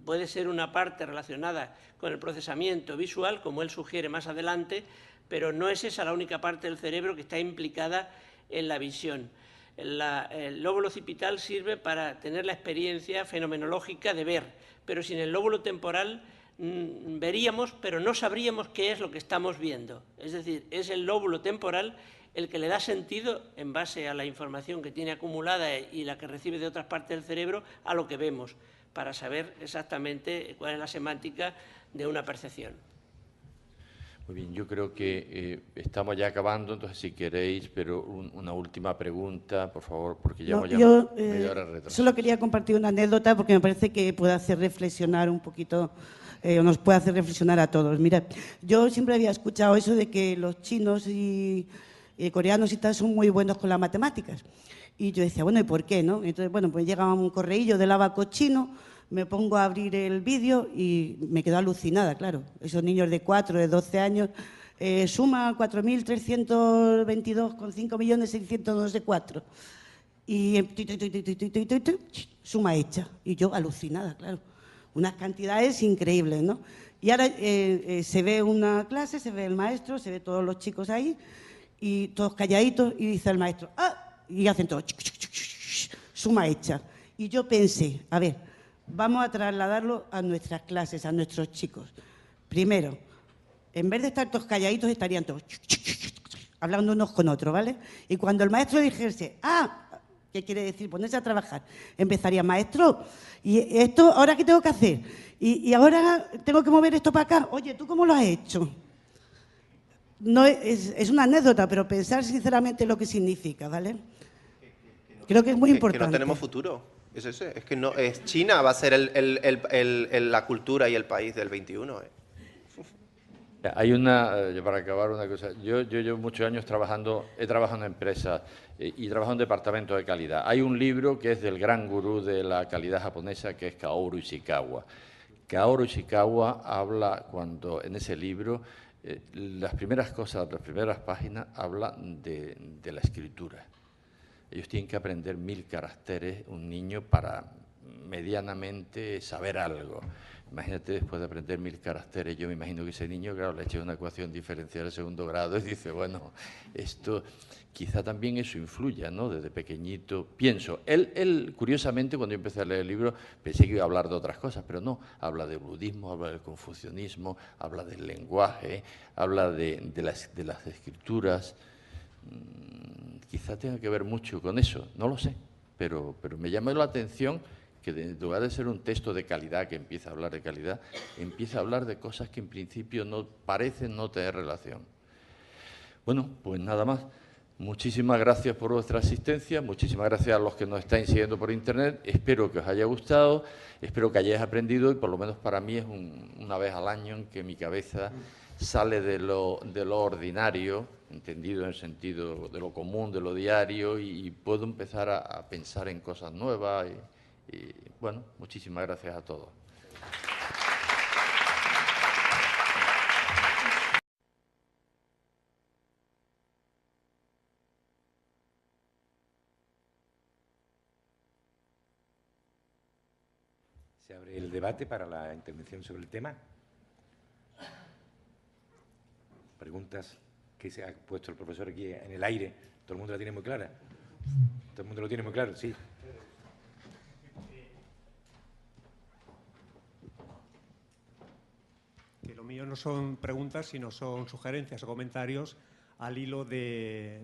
puede ser una parte relacionada con el procesamiento visual, como él sugiere más adelante, pero no es esa la única parte del cerebro que está implicada en la visión. El lóbulo occipital sirve para tener la experiencia fenomenológica de ver, pero sin el lóbulo temporal veríamos, pero no sabríamos qué es lo que estamos viendo. Es decir, es el lóbulo temporal el que le da sentido, en base a la información que tiene acumulada y la que recibe de otras partes del cerebro, a lo que vemos, para saber exactamente cuál es la semántica de una percepción. Muy bien, yo creo que estamos ya acabando, entonces si queréis, pero una última pregunta, por favor, porque ya hemos media hora retrasado. Solo quería compartir una anécdota porque me parece que puede hacer reflexionar un poquito, o nos puede hacer reflexionar a todos. Mira, yo siempre había escuchado eso de que los chinos y coreanos y tal son muy buenos con las matemáticas. Y yo decía, bueno, ¿y por qué, no? Entonces, bueno, pues llega un correillo del abaco chino, me pongo a abrir el vídeo y me quedo alucinada, claro. Esos niños de 4, de 12 años, suma 4.322,5.600.000 no sé cuatro. Y suma hecha. Y yo alucinada, claro. Unas cantidades increíbles, ¿no? Y ahora se ve una clase, se ve el maestro, se ve todos los chicos ahí, y todos calladitos, y dice el maestro, ¡ah! Y hacen todo, suma hecha. Y yo pensé, a ver, vamos a trasladarlo a nuestras clases, a nuestros chicos. Primero, en vez de estar todos calladitos, estarían todos hablando unos con otros, ¿vale? Y cuando el maestro dijese, ¿qué quiere decir? Ponerse a trabajar. Empezaría, maestro, ¿y esto ahora qué tengo que hacer? Y ahora tengo que mover esto para acá. Oye, ¿tú cómo lo has hecho? No es una anécdota, pero pensar sinceramente lo que significa, ¿vale? Creo que es muy importante. Que no tenemos futuro. Es ese. Es que no, China va a ser la cultura y el país del 21. Hay para acabar, una cosa. Yo llevo muchos años he trabajado en empresas y trabajo en departamentos de calidad. Hay un libro que es del gran gurú de la calidad japonesa, que es Kaoru Ishikawa. Kaoru Ishikawa habla, en ese libro, las primeras páginas hablan de la escritura. Ellos tienen que aprender 1000 caracteres, un niño, para medianamente saber algo. Imagínate, después de aprender 1000 caracteres, yo me imagino que ese niño, claro, le eché una ecuación diferencial de segundo grado y dice, bueno, esto, quizá también eso influya, ¿no? Desde pequeñito, pienso. Él, curiosamente, cuando yo empecé a leer el libro, pensé que iba a hablar de otras cosas, pero no, habla del budismo, habla del confucianismo, habla del lenguaje, habla de las escrituras. Quizá tenga que ver mucho con eso, no lo sé, pero me llamó la atención que en lugar de ser un texto de calidad que empieza a hablar de calidad, empieza a hablar de cosas que en principio parecen no tener relación. Bueno, pues nada más. Muchísimas gracias por vuestra asistencia, muchísimas gracias a los que nos estáis siguiendo por internet. Espero que os haya gustado, espero que hayáis aprendido, y por lo menos para mí es una vez al año en que mi cabeza sale de lo ordinario, entendido en el sentido de lo común, de lo diario, y puedo empezar a pensar en cosas nuevas. Y bueno, muchísimas gracias a todos. Se abre el debate para la intervención sobre el tema. Preguntas que se ha puesto el profesor aquí en el aire. ¿Todo el mundo la tiene muy clara? ¿Todo el mundo lo tiene muy claro? Sí. Lo mío no son preguntas, sino son sugerencias o comentarios al hilo de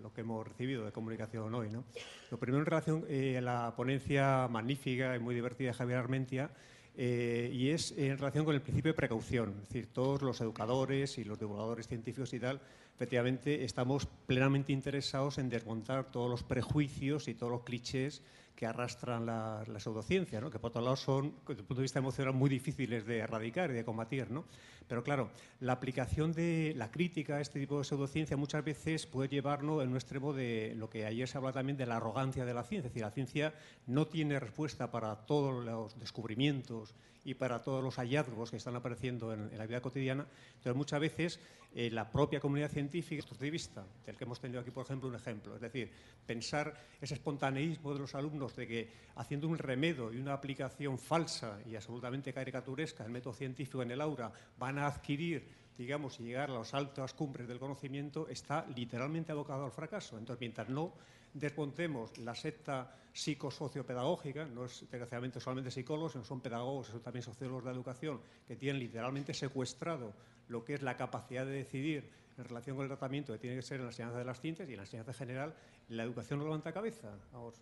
lo que hemos recibido de comunicación hoy, ¿no? Lo primero en relación a la ponencia magnífica y muy divertida de Javier Armentia, y es en relación con el principio de precaución. Es decir, todos los educadores y los divulgadores científicos y tal, efectivamente, estamos plenamente interesados en desmontar todos los prejuicios y todos los clichés que arrastran la pseudociencia, ¿no? Que por otro lado son, desde el punto de vista emocional, muy difíciles de erradicar y de combatir, ¿no? Pero claro, la aplicación de la crítica a este tipo de pseudociencia muchas veces puede llevarnos en un extremo de lo que ayer se habla también de la arrogancia de la ciencia. Es decir, la ciencia no tiene respuesta para todos los descubrimientos y para todos los hallazgos que están apareciendo en la vida cotidiana. Entonces, muchas veces la propia comunidad científica, constructivista, del que hemos tenido aquí, por ejemplo, un ejemplo, es decir, pensar ese espontaneísmo de los alumnos de que haciendo un remedio y una aplicación falsa y absolutamente caricaturesca del método científico en el aula van a adquirir, digamos, y llegar a las altas cumbres del conocimiento, está literalmente abocado al fracaso. Entonces, mientras no desmontemos la secta psicosociopedagógica, no es desgraciadamente solamente psicólogos, sino son pedagogos, son también sociólogos de la educación, que tienen literalmente secuestrado lo que es la capacidad de decidir en relación con el tratamiento que tiene que ser en la enseñanza de las ciencias y en la enseñanza general, la educación no levanta cabeza.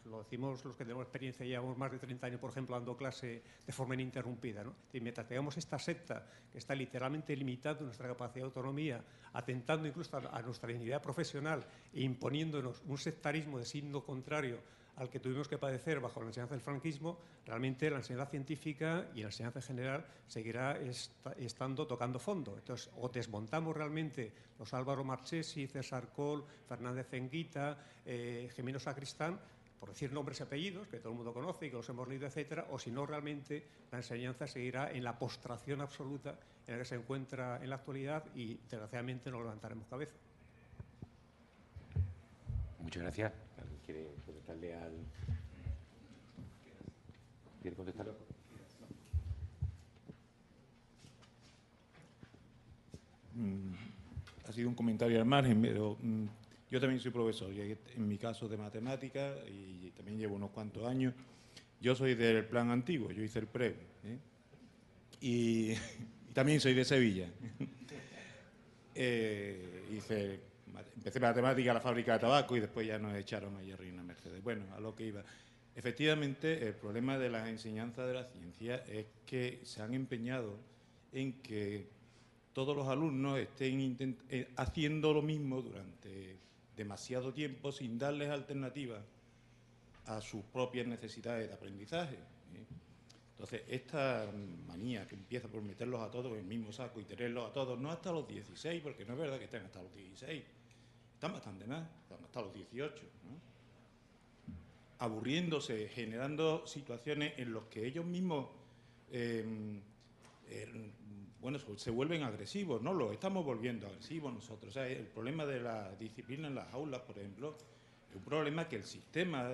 Lo decimos los que tenemos experiencia, llevamos más de 30 años, por ejemplo, dando clase de forma ininterrumpida, ¿no? Y mientras tengamos esta secta que está literalmente limitando nuestra capacidad de autonomía, atentando incluso a nuestra dignidad profesional e imponiéndonos un sectarismo de signo contrario al que tuvimos que padecer bajo la enseñanza del franquismo, realmente la enseñanza científica y la enseñanza general seguirá estando tocando fondo. Entonces, o desmontamos realmente los Álvaro Marchesi, César Coll, Fernández Enguita, Jimeno Sacristán, por decir nombres y apellidos, que todo el mundo conoce y que los hemos leído, etcétera, o si no, realmente la enseñanza seguirá en la postración absoluta en la que se encuentra en la actualidad y, desgraciadamente, no levantaremos cabeza. Muchas gracias. ¿Alguien quiere contestarle al...? ¿Quiere contestarlo? Ha sido un comentario al margen, pero yo también soy profesor, y en mi caso de matemáticas, y también llevo unos cuantos años. Yo soy del plan antiguo, yo hice el PRE, y también soy de Sevilla. Empecé matemática en la fábrica de tabaco y después ya nos echaron allí a Reina Mercedes. Bueno, a lo que iba. Efectivamente, el problema de las enseñanzas de la ciencia es que se han empeñado en que todos los alumnos estén haciendo lo mismo durante demasiado tiempo sin darles alternativas a sus propias necesidades de aprendizaje. Entonces, esta manía que empieza por meterlos a todos en el mismo saco y tenerlos a todos, no hasta los 16, porque no es verdad que estén hasta los 16, están bastante más, están hasta los 18, ¿no? Aburriéndose, generando situaciones en las que ellos mismos se vuelven agresivos, no lo estamos volviendo agresivos nosotros. O sea, el problema de la disciplina en las aulas, por ejemplo, es un problema que el sistema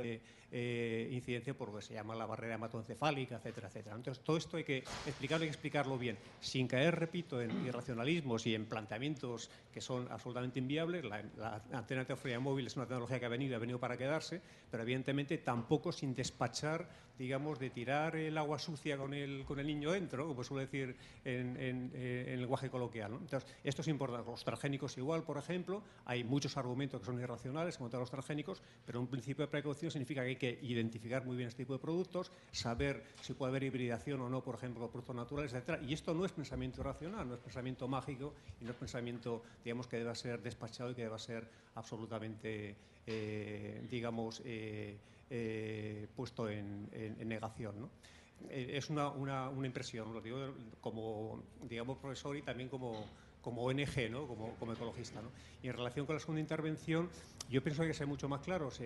incidencia por lo que se llama la barrera hematoencefálica, etcétera, etcétera. Entonces, todo esto hay que explicarlo bien, sin caer, repito, en irracionalismos y en planteamientos que son absolutamente inviables. La antena de telefonía móvil es una tecnología que ha venido para quedarse, pero evidentemente tampoco sin despachar, digamos, de tirar el agua sucia con el niño dentro, ¿no? Como suele decir en lenguaje coloquial, ¿no? Entonces, esto es importante. Los transgénicos igual, por ejemplo, hay muchos argumentos que son irracionales contra los transgénicos, pero un principio de precaución significa que hay que identificar muy bien este tipo de productos, saber si puede haber hibridación o no, por ejemplo, con productos naturales, etcétera. Y esto no es pensamiento racional, no es pensamiento mágico y no es pensamiento, digamos, que deba ser despachado y que deba ser absolutamente, puesto en negación, ¿no? Es una impresión, lo digo como, digamos, profesor y también como ONG, ¿no? como ecologista, ¿no? Y en relación con la segunda intervención, yo pienso que hay que ser mucho más claros.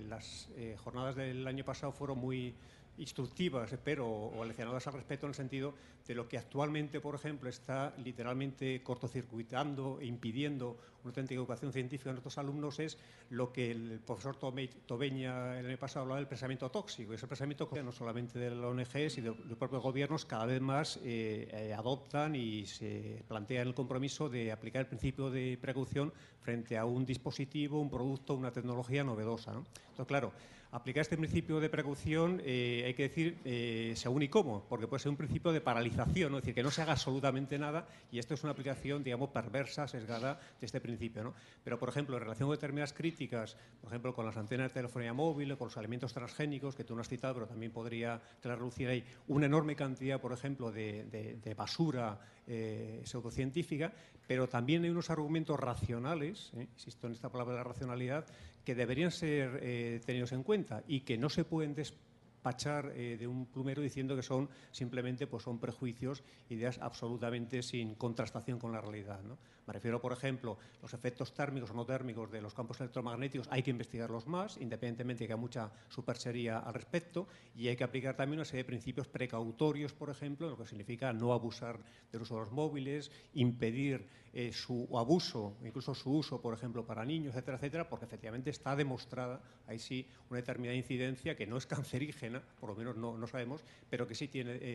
Las jornadas del año pasado fueron muy instructivas, espero, o aleccionadas al respecto en el sentido de lo que actualmente, por ejemplo, está literalmente cortocircuitando e impidiendo una auténtica educación científica en nuestros alumnos es lo que el profesor Tobeña el año pasado hablaba del pensamiento tóxico. Ese pensamiento no solamente de las ONGs y de los propios gobiernos cada vez más adoptan y se plantean el compromiso de aplicar el principio de precaución frente a un dispositivo, un producto, una tecnología novedosa, ¿no? Entonces, claro, aplicar este principio de precaución hay que decir según y cómo, porque puede ser un principio de paralización, ¿no? Es decir, que no se haga absolutamente nada, y esto es una aplicación, digamos, perversa, sesgada de este principio, ¿no? Pero, por ejemplo, en relación con determinadas críticas, por ejemplo, con las antenas de telefonía móvil, con los alimentos transgénicos, que tú no has citado, pero también podría relucir ahí una enorme cantidad, por ejemplo, de basura pseudocientífica, pero también hay unos argumentos racionales, insisto en esta palabra de la racionalidad, que deberían ser tenidos en cuenta y que no se pueden despachar de un plumero diciendo que son simplemente pues, son prejuicios, ideas absolutamente sin contrastación con la realidad, ¿no? Me refiero, por ejemplo, los efectos térmicos o no térmicos de los campos electromagnéticos, hay que investigarlos más, independientemente de que haya mucha superchería al respecto, y hay que aplicar también una serie de principios precautorios, por ejemplo, lo que significa no abusar del uso de los móviles, impedir su abuso, incluso su uso, por ejemplo, para niños, etcétera, etcétera, porque efectivamente está demostrada, ahí sí, una determinada incidencia que no es cancerígena, por lo menos no sabemos, pero que sí tiene